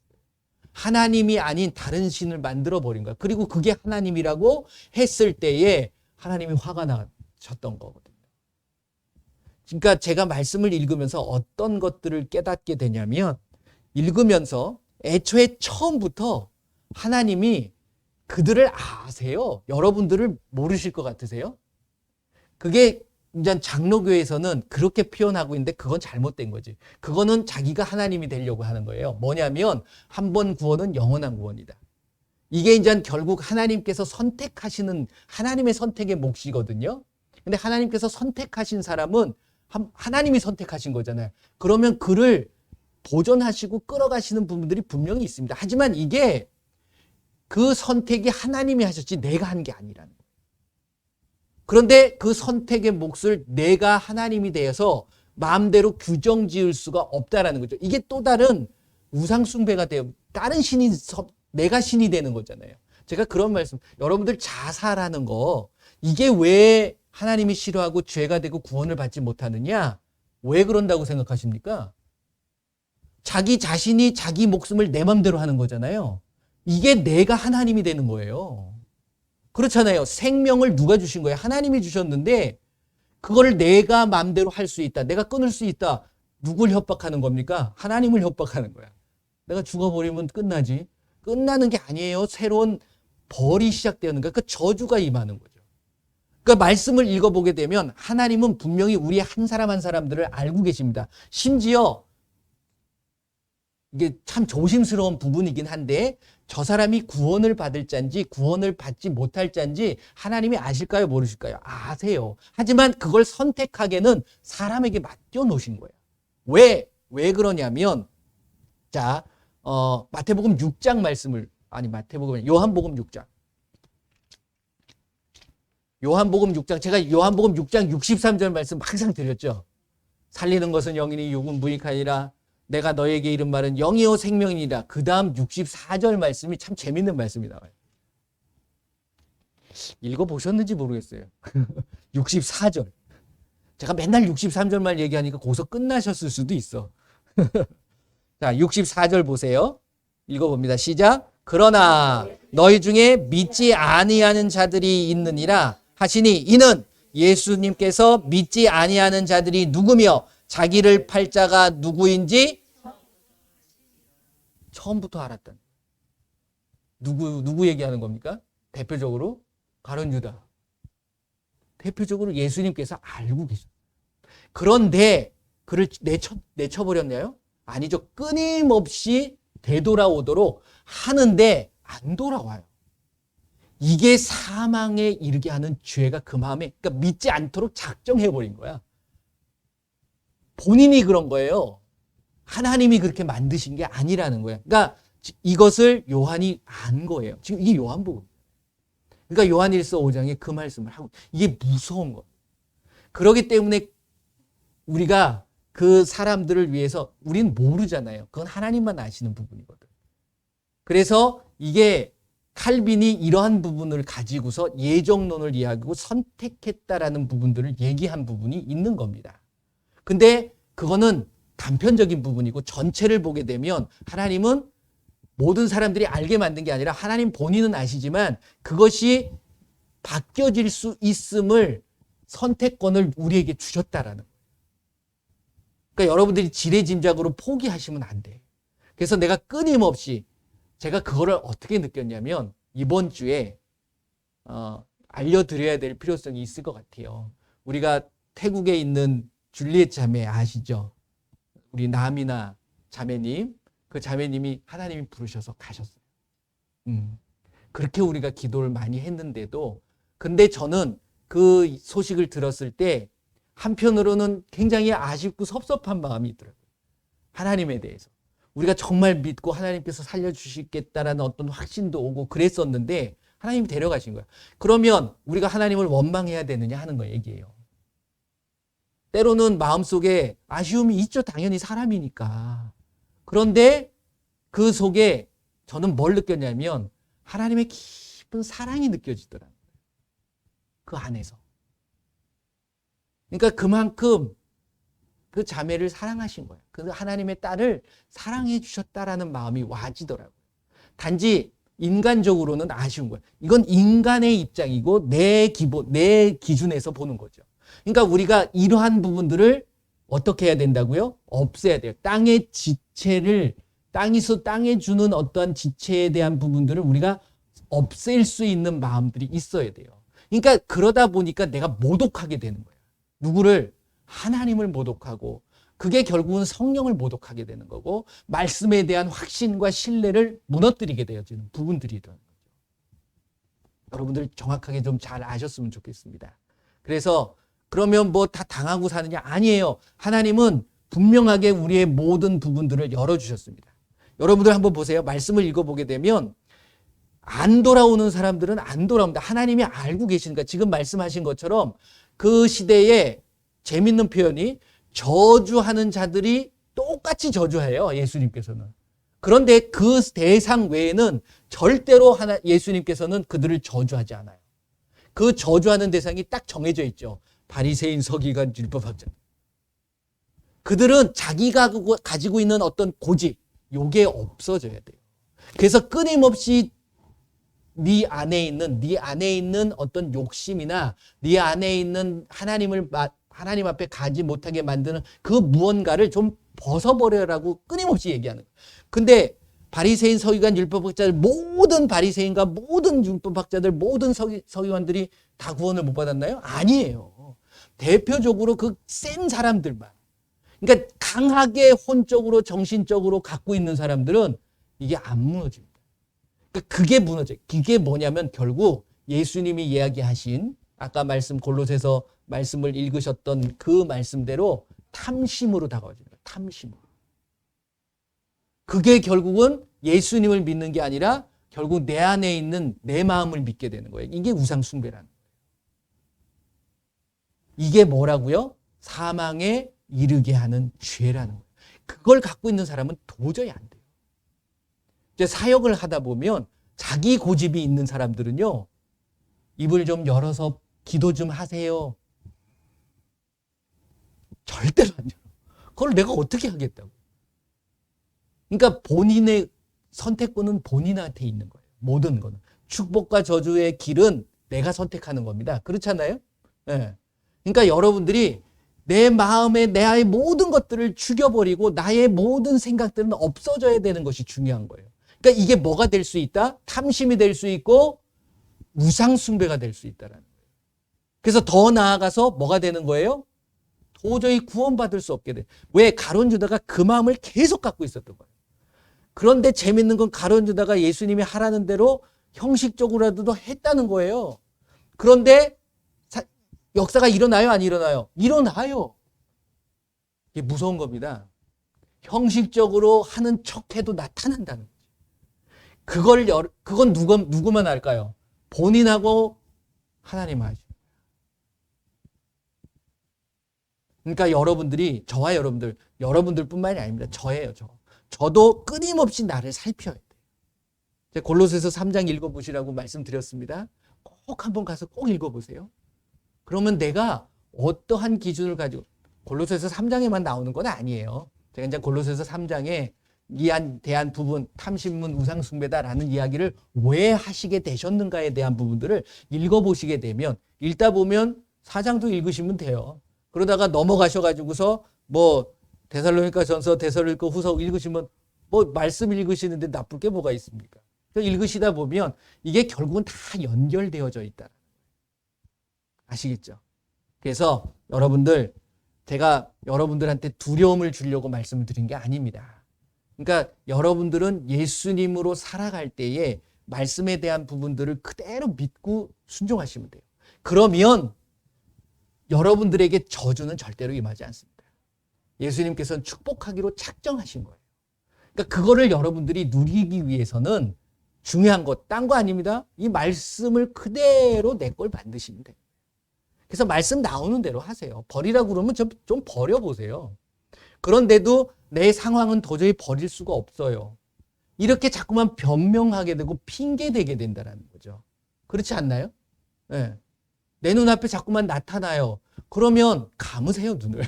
하나님이 아닌 다른 신을 만들어버린 거야. 그리고 그게 하나님이라고 했을 때에 하나님이 화가 나셨던 거거든요. 그러니까 제가 말씀을 읽으면서 어떤 것들을 깨닫게 되냐면 읽으면서 애초에 처음부터 하나님이 그들을 아세요. 여러분들을 모르실 것 같으세요? 그게 이제 장로교에서는 그렇게 표현하고 있는데 그건 잘못된 거지. 그거는 자기가 하나님이 되려고 하는 거예요. 뭐냐면 한 번 구원은 영원한 구원이다. 이게 이제 결국 하나님께서 선택하시는 하나님의 선택의 몫이거든요. 근데 하나님께서 선택하신 사람은 하나님이 선택하신 거잖아요. 그러면 그를 보존하시고 끌어가시는 부분들이 분명히 있습니다. 하지만 이게 그 선택이 하나님이 하셨지 내가 한 게 아니라는 거예요. 그런데 그 선택의 몫을 내가 하나님이 되어서 마음대로 규정 지을 수가 없다라는 거죠. 이게 또 다른 우상숭배가 돼요. 다른 신이 내가 신이 되는 거잖아요. 제가 그런 말씀, 여러분들 자살하는 거 이게 왜 하나님이 싫어하고 죄가 되고 구원을 받지 못하느냐? 왜 그런다고 생각하십니까? 자기 자신이 자기 목숨을 내 맘대로 하는 거잖아요. 이게 내가 하나님이 되는 거예요. 그렇잖아요. 생명을 누가 주신 거예요? 하나님이 주셨는데 그거를 내가 맘대로 할 수 있다. 내가 끊을 수 있다. 누굴 협박하는 겁니까? 하나님을 협박하는 거야. 내가 죽어버리면 끝나지. 끝나는 게 아니에요. 새로운 벌이 시작되는 거야. 그 저주가 임하는 거죠. 그러니까 말씀을 읽어보게 되면 하나님은 분명히 우리 한 사람 한 사람들을 알고 계십니다. 심지어 이게 참 조심스러운 부분이긴 한데 저 사람이 구원을 받을 자인지 구원을 받지 못할 자인지 하나님이 아실까요? 모르실까요? 아세요. 하지만 그걸 선택하게는 사람에게 맡겨 놓으신 거예요. 왜 그러냐면 자 마태복음 6장 말씀을 요한복음 6장 제가 요한복음 6장 63절 말씀 항상 드렸죠. 살리는 것은 영이니 육은 무익하니라. 내가 너에게 이른 말은 영이요 생명이니라. 그 다음 64절 말씀이 참 재밌는 말씀이 나와요. 읽어보셨는지 모르겠어요. 64절. 제가 맨날 63절만 얘기하니까 거기서 끝나셨을 수도 있어. 자, 64절 보세요. 읽어봅니다. 시작. 그러나 너희 중에 믿지 아니하는 자들이 있느니라 하시니 이는 예수님께서 믿지 아니하는 자들이 누구며 자기를 팔 자가 누구인지 처음부터 알았다. 누구 얘기하는 겁니까? 대표적으로 가룟 유다. 대표적으로 예수님께서 알고 계셨어요. 그런데 그를 내쳐버렸나요? 아니죠. 끊임없이 되돌아오도록 하는데 안 돌아와요. 이게 사망에 이르게 하는 죄가 그 마음에, 그러니까 믿지 않도록 작정해버린 거야. 본인이 그런 거예요. 하나님이 그렇게 만드신 게 아니라는 거야. 그러니까 이것을 요한이 안 거예요. 지금 이게 요한복음. 그러니까 요한일서 5장에 그 말씀을 하고, 이게 무서운 거예요. 그렇기 때문에 우리가 그 사람들을 위해서, 우리는 모르잖아요. 그건 하나님만 아시는 부분이거든. 그래서 이게 칼빈이 이러한 부분을 가지고서 예정론을 이야기하고 선택했다라는 부분들을 얘기한 부분이 있는 겁니다. 근데 그거는 단편적인 부분이고, 전체를 보게 되면 하나님은 모든 사람들이 알게 만든 게 아니라 하나님 본인은 아시지만 그것이 바뀌어질 수 있음을, 선택권을 우리에게 주셨다라는 거예요. 그러니까 여러분들이 지레짐작으로 포기하시면 안 돼. 그래서 내가 끊임없이, 제가 그거를 어떻게 느꼈냐면 이번 주에 알려드려야 될 필요성이 있을 것 같아요. 우리가 태국에 있는 줄리엣 자매 아시죠? 우리 나미나 자매님, 그 자매님이 하나님이 부르셔서 가셨어요. 그렇게 우리가 기도를 많이 했는데도, 근데 저는 그 소식을 들었을 때 한편으로는 굉장히 아쉽고 섭섭한 마음이 있더라고요. 하나님에 대해서. 우리가 정말 믿고 하나님께서 살려주시겠다라는 어떤 확신도 오고 그랬었는데 하나님이 데려가신 거야. 그러면 우리가 하나님을 원망해야 되느냐 하는 거 얘기예요. 때로는 마음속에 아쉬움이 있죠. 당연히 사람이니까. 그런데 그 속에 저는 뭘 느꼈냐면 하나님의 깊은 사랑이 느껴지더라고요. 그 안에서. 그러니까 그만큼 그 자매를 사랑하신 거예요. 그 하나님의 딸을 사랑해 주셨다라는 마음이 와지더라고요. 단지 인간적으로는 아쉬운 거예요. 이건 인간의 입장이고 내 기준에서 보는 거죠. 그러니까 우리가 이러한 부분들을 어떻게 해야 된다고요? 없애야 돼요. 땅의 지체를, 땅에 주는 어떠한 지체에 대한 부분들을 우리가 없앨 수 있는 마음들이 있어야 돼요. 그러니까 그러다 보니까 내가 모독하게 되는 거예요. 누구를? 하나님을 모독하고, 그게 결국은 성령을 모독하게 되는 거고, 말씀에 대한 확신과 신뢰를 무너뜨리게 되어지는 부분들이 되는 거죠. 여러분들 정확하게 좀 잘 아셨으면 좋겠습니다. 그래서 그러면 뭐 다 당하고 사느냐? 아니에요. 하나님은 분명하게 우리의 모든 부분들을 열어주셨습니다. 여러분들 한번 보세요. 말씀을 읽어보게 되면 안 돌아오는 사람들은 안 돌아옵니다. 하나님이 알고 계시니까. 지금 말씀하신 것처럼 그 시대에 재밌는 표현이, 저주하는 자들이 똑같이 저주해요. 예수님께서는. 그런데 그 대상 외에는 절대로 예수님께서는 그들을 저주하지 않아요. 그 저주하는 대상이 딱 정해져 있죠. 바리새인, 서기관, 율법학자. 그들은 자기가 가지고 있는 어떤 고집, 요게 없어져야 돼요. 그래서 끊임없이 네 안에 있는 어떤 욕심이나 네 안에 있는 하나님 앞에 가지 못하게 만드는 그 무언가를 좀 벗어버려라고 끊임없이 얘기하는 거예요. 근데 바리새인, 서기관, 율법학자들, 모든 바리새인과 모든 율법학자들, 모든 서기관들이 다 구원을 못 받았나요? 아니에요. 대표적으로 그 센 사람들만. 그러니까 강하게 혼적으로, 정신적으로 갖고 있는 사람들은 이게 안 무너집니다. 그러니까 그게 무너져요. 그게 뭐냐면 결국 예수님이 이야기하신, 아까 골로새서 말씀을 읽으셨던 그 말씀대로 탐심으로 다가와집니다. 탐심으로. 그게 결국은 예수님을 믿는 게 아니라 결국 내 안에 있는 내 마음을 믿게 되는 거예요. 이게 우상숭배라는 거예요. 이게 뭐라고요? 사망에 이르게 하는 죄라는 거예요. 그걸 갖고 있는 사람은 도저히 안 돼요. 이제 사역을 하다 보면 자기 고집이 있는 사람들은요, 입을 좀 열어서 기도 좀 하세요. 절대로 안 열어. 그걸 내가 어떻게 하겠다고. 그러니까 본인의 선택권은 본인한테 있는 거예요. 모든 거는. 축복과 저주의 길은 내가 선택하는 겁니다. 그렇잖아요? 네. 그러니까 여러분들이 내 마음에 나의 모든 것들을 죽여버리고 나의 모든 생각들은 없어져야 되는 것이 중요한 거예요. 그러니까 이게 뭐가 될 수 있다? 탐심이 될 수 있고 우상숭배가 될 수 있다라는 거예요. 그래서 더 나아가서 뭐가 되는 거예요? 도저히 구원받을 수 없게 돼. 왜? 가룟 유다가 그 마음을 계속 갖고 있었던 거예요. 그런데 재밌는 건 가룟 유다가 예수님이 하라는 대로 형식적으로라도 했다는 거예요. 그런데 역사가 일어나요? 안 일어나요? 일어나요. 이게 무서운 겁니다. 형식적으로 하는 척해도 나타난다는 거죠. 그건 누구만 알까요? 본인하고 하나님 하죠. 그러니까 저와 여러분들뿐만이 아닙니다. 저예요, 저도 끊임없이 나를 살펴야 돼요. 골로새서 3장 읽어보시라고 말씀드렸습니다. 꼭 한번 가서 꼭 읽어보세요. 그러면 내가 어떠한 기준을 가지고, 골로새서 3장에만 나오는 건 아니에요. 제가 이제 골로새서 3장에 대한 부분, 탐심문 우상숭배다라는 이야기를 왜 하시게 되셨는가에 대한 부분들을 읽어보시게 되면, 읽다 보면 4장도 읽으시면 돼요. 그러다가 넘어가셔가지고서 데살로니가전서, 데살로니가 후서 읽으시면 말씀 읽으시는데 나쁠 게 뭐가 있습니까? 읽으시다 보면 이게 결국은 다 연결되어져 있다. 아시겠죠? 그래서 제가 여러분들한테 두려움을 주려고 말씀을 드린 게 아닙니다. 그러니까 여러분들은 예수님으로 살아갈 때에 말씀에 대한 부분들을 그대로 믿고 순종하시면 돼요. 그러면 여러분들에게 저주는 절대로 임하지 않습니다. 예수님께서는 축복하기로 작정하신 거예요. 그러니까 그거를 여러분들이 누리기 위해서는 중요한 것, 딴 거 아닙니다. 이 말씀을 그대로 내 걸 만드시면 돼요. 그래서 말씀 나오는 대로 하세요. 버리라고 그러면 좀 버려보세요. 그런데도 내 상황은 도저히 버릴 수가 없어요. 이렇게 자꾸만 변명하게 되고 핑계대게 된다는 거죠. 그렇지 않나요? 네. 내 눈앞에 자꾸만 나타나요. 그러면 감으세요, 눈을.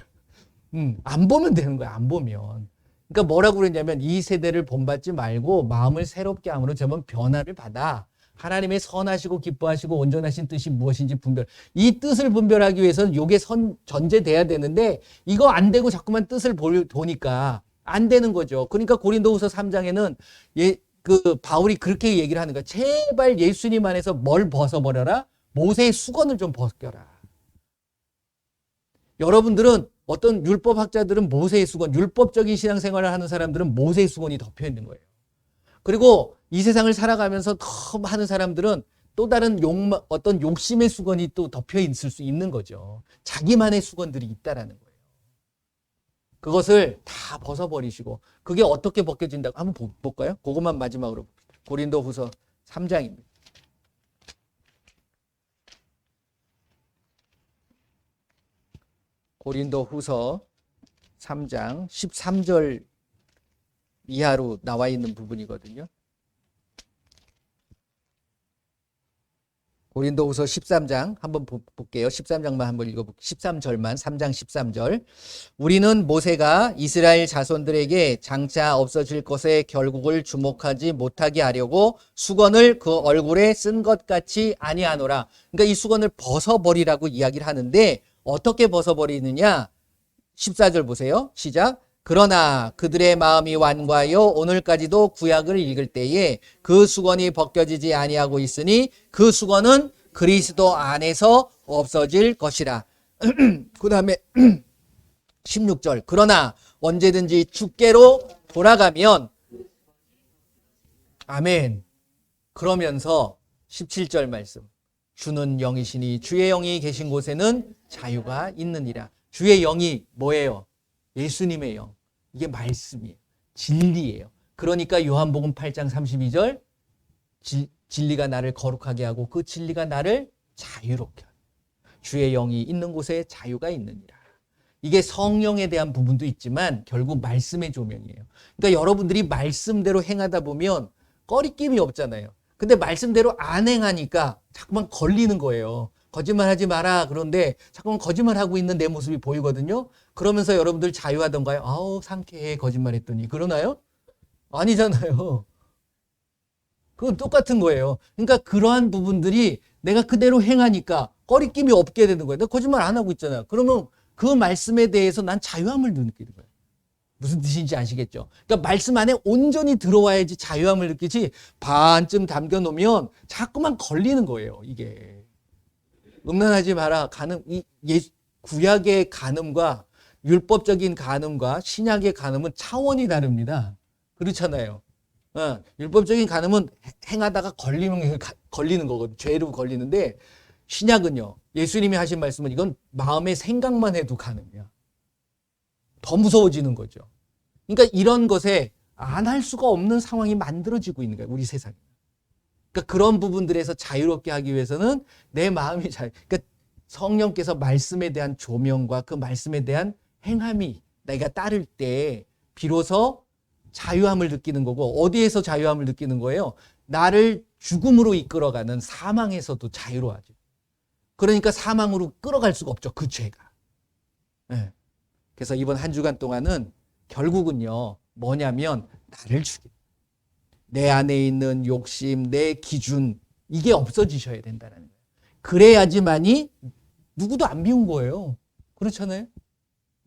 안 보면 되는 거야, 안 보면. 그러니까 뭐라고 그랬냐면, 이 세대를 본받지 말고 마음을 새롭게 함으로 저번 변화를 받아 하나님의 선하시고 기뻐하시고 온전하신 뜻이 무엇인지 이 뜻을 분별하기 위해서는 이게 전제돼야 되는데, 이거 안 되고 자꾸만 뜻을 보니까 안 되는 거죠. 그러니까 고린도후서 3장에는 바울이 그렇게 얘기를 하는 거야. 제발 예수님 안에서 뭘 벗어버려라? 모세의 수건을 좀 벗겨라. 여러분들은, 어떤 율법학자들은 모세의 수건, 율법적인 신앙생활을 하는 사람들은 모세의 수건이 덮여 있는 거예요. 그리고 이 세상을 살아가면서 더 많은 사람들은 또 다른 어떤 욕심의 수건이 또 덮여 있을 수 있는 거죠. 자기만의 수건들이 있다라는 거예요. 그것을 다 벗어버리시고, 그게 어떻게 벗겨진다고 한번 볼까요? 그것만 마지막으로 봅시다. 고린도후서 3장입니다. 고린도후서 3장 13절 이하로 나와 있는 부분이거든요. 고린도후서 13장 한번 볼게요. 13장만 한번 읽어볼게요. 13절만, 3장 13절. 우리는 모세가 이스라엘 자손들에게 장차 없어질 것의 결국을 주목하지 못하게 하려고 수건을 그 얼굴에 쓴 것 같이 아니하노라. 그러니까 이 수건을 벗어버리라고 이야기를 하는데, 어떻게 벗어버리느냐? 14절 보세요. 시작. 그러나 그들의 마음이 완고하여 오늘까지도 구약을 읽을 때에 그 수건이 벗겨지지 아니하고 있으니 그 수건은 그리스도 안에서 없어질 것이라. 그 다음에 16절. 그러나 언제든지 주께로 돌아가면, 아멘. 그러면서 17절 말씀. 주는 영이시니 주의 영이 계신 곳에는 자유가 있느니라. 주의 영이 뭐예요? 예수님의 영. 이게 말씀이에요. 진리예요. 그러니까 요한복음 8장 32절, 진리가 나를 거룩하게 하고 그 진리가 나를 자유롭게 하고 주의 영이 있는 곳에 자유가 있느니라. 이게 성령에 대한 부분도 있지만 결국 말씀의 조명이에요. 그러니까 여러분들이 말씀대로 행하다 보면 꺼리낌이 없잖아요. 근데 말씀대로 안 행하니까 자꾸만 걸리는 거예요. 거짓말하지 마라. 그런데 자꾸만 거짓말하고 있는 내 모습이 보이거든요. 그러면서 여러분들 자유하던가요? 아우 상쾌해 거짓말했더니. 그러나요? 아니잖아요. 그건 똑같은 거예요. 그러니까 그러한 부분들이 내가 그대로 행하니까 꺼리낌이 없게 되는 거예요. 내가 거짓말 안 하고 있잖아요. 그러면 그 말씀에 대해서 난 자유함을 느끼는 거예요. 무슨 뜻인지 아시겠죠? 그러니까 말씀 안에 온전히 들어와야지 자유함을 느끼지, 반쯤 담겨놓으면 자꾸만 걸리는 거예요. 이게. 음란하지 마라. 구약의 간음과 율법적인 간음과 신약의 간음은 차원이 다릅니다. 그렇잖아요. 율법적인 간음은 행하다가 걸리는 거거든. 죄로 걸리는데 신약은요. 예수님이 하신 말씀은 이건 마음의 생각만 해도 간음이야. 더 무서워지는 거죠. 그러니까 이런 것에 안 할 수가 없는 상황이 만들어지고 있는 거예요. 우리 세상에. 그러니까 그런 부분들에서 자유롭게 하기 위해서는 내 마음이 그러니까 성령께서 말씀에 대한 조명과 그 말씀에 대한 행함이 내가 따를 때 비로소 자유함을 느끼는 거고, 어디에서 자유함을 느끼는 거예요? 나를 죽음으로 이끌어가는 사망에서도 자유로워하죠. 그러니까 사망으로 끌어갈 수가 없죠. 그 죄가. 네. 그래서 이번 한 주간 동안은 결국은요. 뭐냐면 나를 죽이는, 내 안에 있는 욕심, 내 기준, 이게 없어지셔야 된다는 거예요. 그래야지만이 누구도 안 미운 거예요. 그렇잖아요.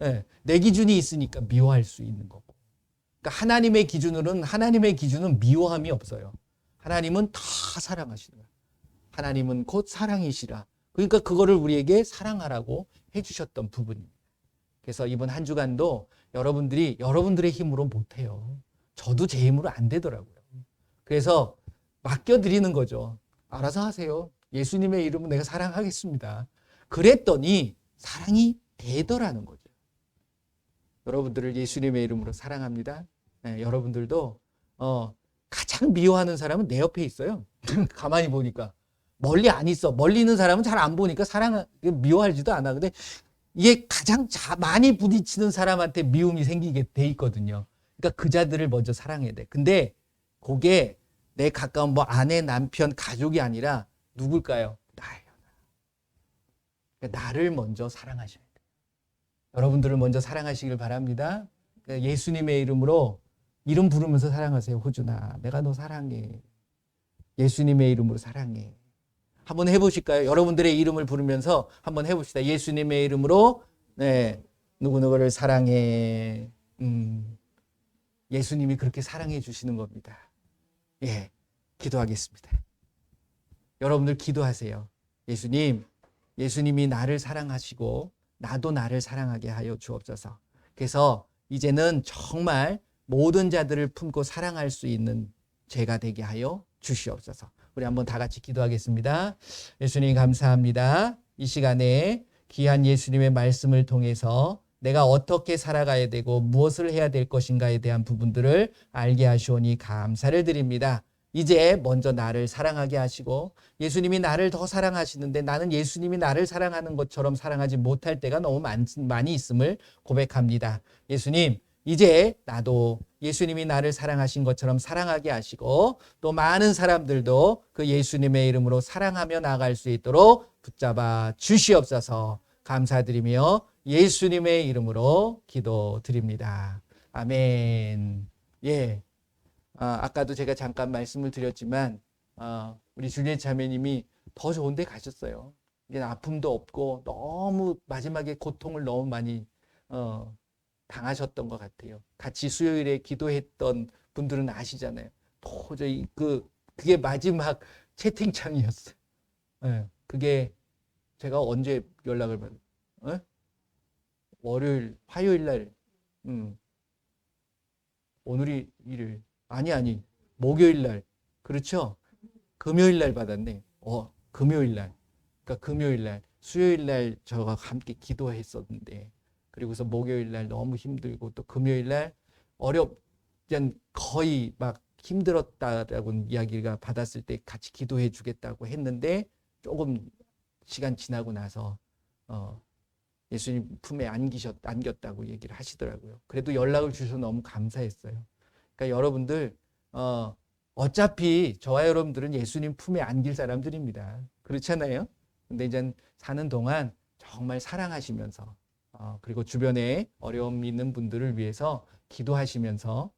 네. 내 기준이 있으니까 미워할 수 있는 거고. 그러니까 하나님의 기준은 미워함이 없어요. 하나님은 다 사랑하시는 거예요. 하나님은 곧 사랑이시라. 그러니까 그거를 우리에게 사랑하라고 해주셨던 부분입니다. 그래서 이번 한 주간도 여러분들이 여러분들의 힘으로 못해요. 저도 제 힘으로 안 되더라고요. 그래서 맡겨드리는 거죠. 알아서 하세요. 예수님의 이름은 내가 사랑하겠습니다. 그랬더니 사랑이 되더라는 거죠. 여러분들을 예수님의 이름으로 사랑합니다. 네, 여러분들도 가장 미워하는 사람은 내 옆에 있어요. 가만히 보니까. 멀리 안 있어. 멀리 있는 사람은 잘 안 보니까 미워하지도 않아. 근데 이게 가장 많이 부딪히는 사람한테 미움이 생기게 돼 있거든요. 그러니까 그 자들을 먼저 사랑해야 돼. 근데 그게 내 가까운 아내, 남편, 가족이 아니라 누굴까요? 나예요. 그러니까 나를 먼저 사랑하셔야 돼요. 여러분들을 먼저 사랑하시길 바랍니다. 그러니까 예수님의 이름으로 이름 부르면서 사랑하세요. 호준아, 내가 너 사랑해. 예수님의 이름으로 사랑해. 한번 해보실까요? 여러분들의 이름을 부르면서 한번 해봅시다. 예수님의 이름으로 누구누구를 사랑해. 예수님이 그렇게 사랑해 주시는 겁니다. 예, 기도하겠습니다. 여러분들 기도하세요. 예수님이 나를 사랑하시고 나도 나를 사랑하게 하여 주옵소서. 그래서 이제는 정말 모든 자들을 품고 사랑할 수 있는 제가 되게 하여 주시옵소서. 우리 한번 다 같이 기도하겠습니다. 예수님 감사합니다. 이 시간에 귀한 예수님의 말씀을 통해서 내가 어떻게 살아가야 되고 무엇을 해야 될 것인가에 대한 부분들을 알게 하시오니 감사를 드립니다. 이제 먼저 나를 사랑하게 하시고 예수님이 나를 더 사랑하시는데 나는 예수님이 나를 사랑하는 것처럼 사랑하지 못할 때가 너무 많이 있음을 고백합니다. 예수님, 이제 나도 예수님이 나를 사랑하신 것처럼 사랑하게 하시고 또 많은 사람들도 그 예수님의 이름으로 사랑하며 나아갈 수 있도록 붙잡아 주시옵소서. 감사드리며 예수님의 이름으로 기도드립니다. 아멘. 예. 아까도 제가 잠깐 말씀을 드렸지만 우리 줄리엣 자매님이 더 좋은 데 가셨어요. 이제 아픔도 없고 너무 마지막에 고통을 너무 많이 당하셨던 것 같아요. 같이 수요일에 기도했던 분들은 아시잖아요. 도저히 그게 마지막 채팅창이었어요. 네, 그게 제가 언제 연락을 받아요? 월요일, 화요일 날, 오늘이 일요일. 아니, 목요일 날. 그렇죠? 금요일 날 받았네. 금요일 날. 그러니까 금요일 날, 수요일 날 저와 함께 기도했었는데, 그리고서 목요일 날 너무 힘들고 또 금요일 날 그냥 거의 막 힘들었다라고 이야기가 받았을 때 같이 기도해 주겠다고 했는데 조금 시간 지나고 나서 예수님 품에 안겼다고 얘기를 하시더라고요. 그래도 연락을 주셔서 너무 감사했어요. 그러니까 여러분들 어차피 저와 여러분들은 예수님 품에 안길 사람들입니다. 그렇잖아요. 근데 이제 사는 동안 정말 사랑하시면서 그리고 주변에 어려움 있는 분들을 위해서 기도하시면서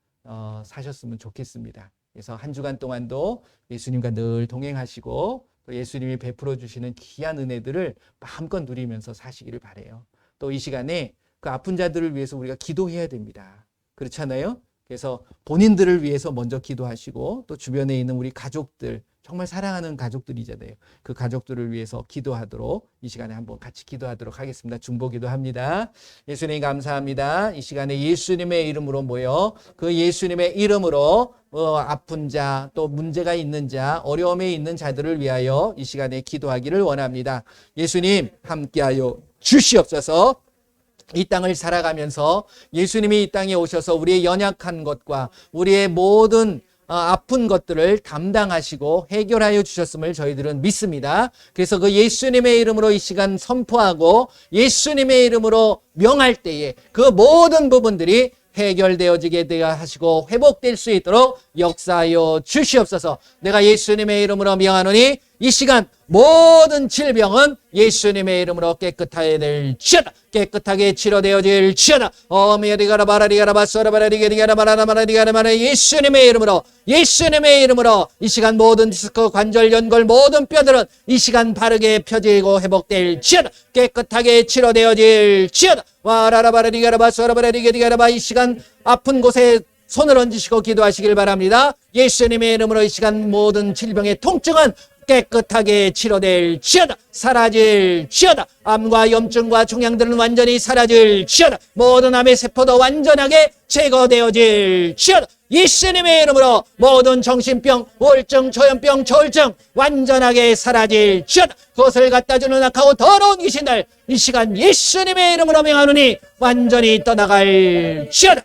사셨으면 좋겠습니다. 그래서 한 주간 동안도 예수님과 늘 동행하시고 또 예수님이 베풀어 주시는 귀한 은혜들을 마음껏 누리면서 사시기를 바라요. 또 이 시간에 그 아픈 자들을 위해서 우리가 기도해야 됩니다. 그렇잖아요. 그래서 본인들을 위해서 먼저 기도하시고 또 주변에 있는 우리 가족들, 정말 사랑하는 가족들이잖아요. 그 가족들을 위해서 기도하도록 이 시간에 한번 같이 기도하도록 하겠습니다. 중보 기도합니다. 예수님 감사합니다. 이 시간에 예수님의 이름으로 모여 그 예수님의 이름으로 아픈 자, 또 문제가 있는 자, 어려움에 있는 자들을 위하여 이 시간에 기도하기를 원합니다. 예수님 함께하여 주시옵소서. 이 땅을 살아가면서 예수님이 이 땅에 오셔서 우리의 연약한 것과 우리의 모든 아픈 것들을 담당하시고 해결하여 주셨음을 저희들은 믿습니다. 그래서 그 예수님의 이름으로 이 시간 선포하고 예수님의 이름으로 명할 때에 그 모든 부분들이 해결되어지게 되어 하시고 회복될 수 있도록 역사하여 주시옵소서. 내가 예수님의 이름으로 명하노니 이 시간 모든 질병은 예수님의 이름으로 깨끗하게 될지어다. 깨끗하게 치료되어질 지어다. 예수님의 이름으로 예수님의 이름으로 이 시간 모든 디스크 관절 연골 모든 뼈들은 이 시간 바르게 펴지고 회복될 지어다. 깨끗하게 치료되어질 지어다. 이 시간 아픈 곳에 손을 얹으시고 기도하시길 바랍니다. 예수님의 이름으로 이 시간 모든 질병의 통증은 깨끗하게 치료될 지어다. 사라질 지어다. 암과 염증과 종양들은 완전히 사라질 지어다. 모든 암의 세포도 완전하게 제거되어질 지어다. 예수님의 이름으로 모든 정신병, 우울증, 조현병, 조울증 완전하게 사라질 지어다. 그것을 갖다주는 악하고 더러운 귀신들 이 시간 예수님의 이름으로 명하노니 완전히 떠나갈 지어다.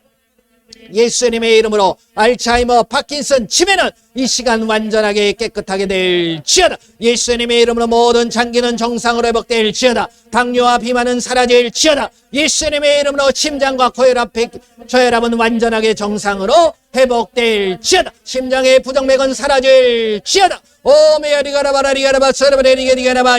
예수님의 이름으로 알츠하이머, 파킨슨, 치매는 이 시간 완전하게 깨끗하게 될지어다. 예수님의 이름으로 모든 장기는 정상으로 회복될지어다. 당뇨와 비만은 사라질지어다. 예수님의 이름으로 심장과 저혈압은 완전하게 정상으로 회복될지어다. 심장의 부정맥은 사라질지어다.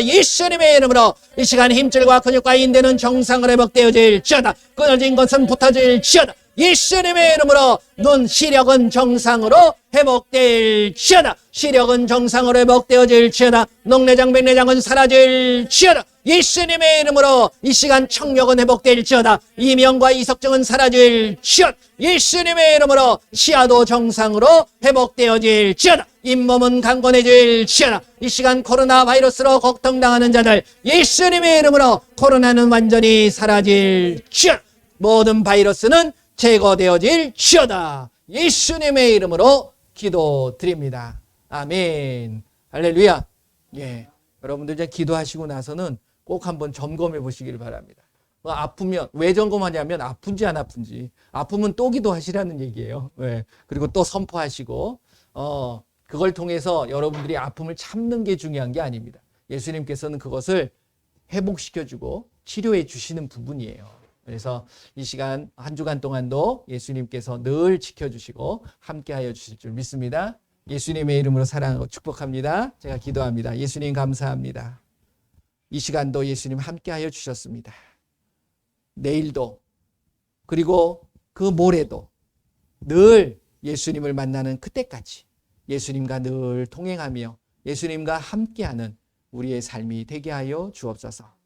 예수님의 이름으로 이 시간 힘줄과 근육과 인대는 정상으로 회복되어질지어다. 끊어진 것은 붙어질지어다. 예수님의 이름으로 눈 시력은 정상으로 회복될지어다. 시력은 정상으로 회복되어질지어다. 녹내장 백내장은 사라질지어다. 예수님의 이름으로 이 시간 청력은 회복될지어다. 이명과 이석증은 사라질지어다. 예수님의 이름으로 시야도 정상으로 회복되어질지어다. 잇몸은 강건해질지어다. 이 시간 코로나 바이러스로 걱정당하는 자들 예수님의 이름으로 코로나는 완전히 사라질지어다. 모든 바이러스는 제거되어질지어다. 예수님의 이름으로 기도드립니다. 아멘. 할렐루야. 예, 여러분들 이제 기도하시고 나서는 꼭 한번 점검해 보시길 바랍니다. 아프면 왜 점검하냐면 아픈지 안 아픈지. 아프면 또 기도하시라는 얘기예요. 예. 그리고 또 선포하시고 그걸 통해서 여러분들이 아픔을 참는 게 중요한 게 아닙니다. 예수님께서는 그것을 회복시켜주고 치료해 주시는 부분이에요. 그래서 이 시간 한 주간 동안도 예수님께서 늘 지켜주시고 함께하여 주실 줄 믿습니다. 예수님의 이름으로 사랑하고 축복합니다. 제가 기도합니다. 예수님 감사합니다. 이 시간도 예수님 함께하여 주셨습니다. 내일도 그리고 그 모레도 늘 예수님을 만나는 그때까지 예수님과 늘 동행하며 예수님과 함께하는 우리의 삶이 되게 하여 주옵소서.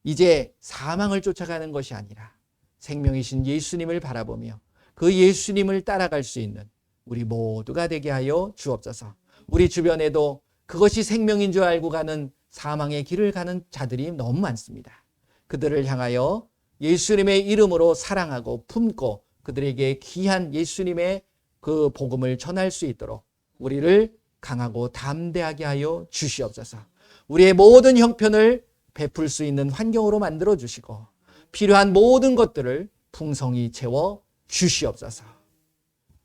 이제 사망을 쫓아가는 것이 아니라 생명이신 예수님을 바라보며 그 예수님을 따라갈 수 있는 우리 모두가 되게 하여 주옵소서. 우리 주변에도 그것이 생명인 줄 알고 가는 사망의 길을 가는 자들이 너무 많습니다. 그들을 향하여 예수님의 이름으로 사랑하고 품고 그들에게 귀한 예수님의 그 복음을 전할 수 있도록 우리를 강하고 담대하게 하여 주시옵소서. 우리의 모든 형편을 베풀 수 있는 환경으로 만들어 주시고 필요한 모든 것들을 풍성히 채워 주시옵소서.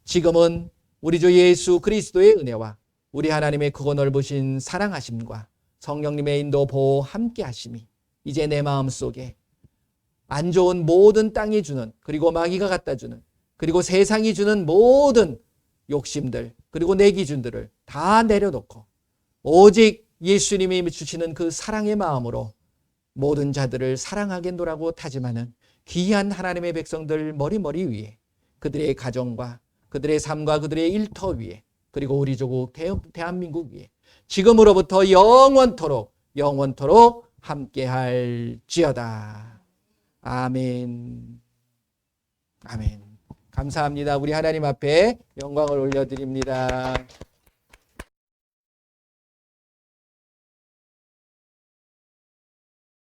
지금은 우리 주 예수 그리스도의 은혜와 우리 하나님의 크고 넓으신 사랑하심과 성령님의 인도 보호 함께 하심이 이제 내 마음속에 안 좋은 모든 땅이 주는 그리고 마귀가 갖다 주는 그리고 세상이 주는 모든 욕심들 그리고 내 기준들을 다 내려놓고 오직 예수님이 주시는 그 사랑의 마음으로 모든 자들을 사랑하겠노라고 다짐하는 귀한 하나님의 백성들 머리머리 위에 그들의 가정과 그들의 삶과 그들의 일터 위에 그리고 우리 조국 대한민국 위에 지금으로부터 영원토록 함께할지어다. 아멘. 아멘. 감사합니다. 우리 하나님 앞에 영광을 올려드립니다.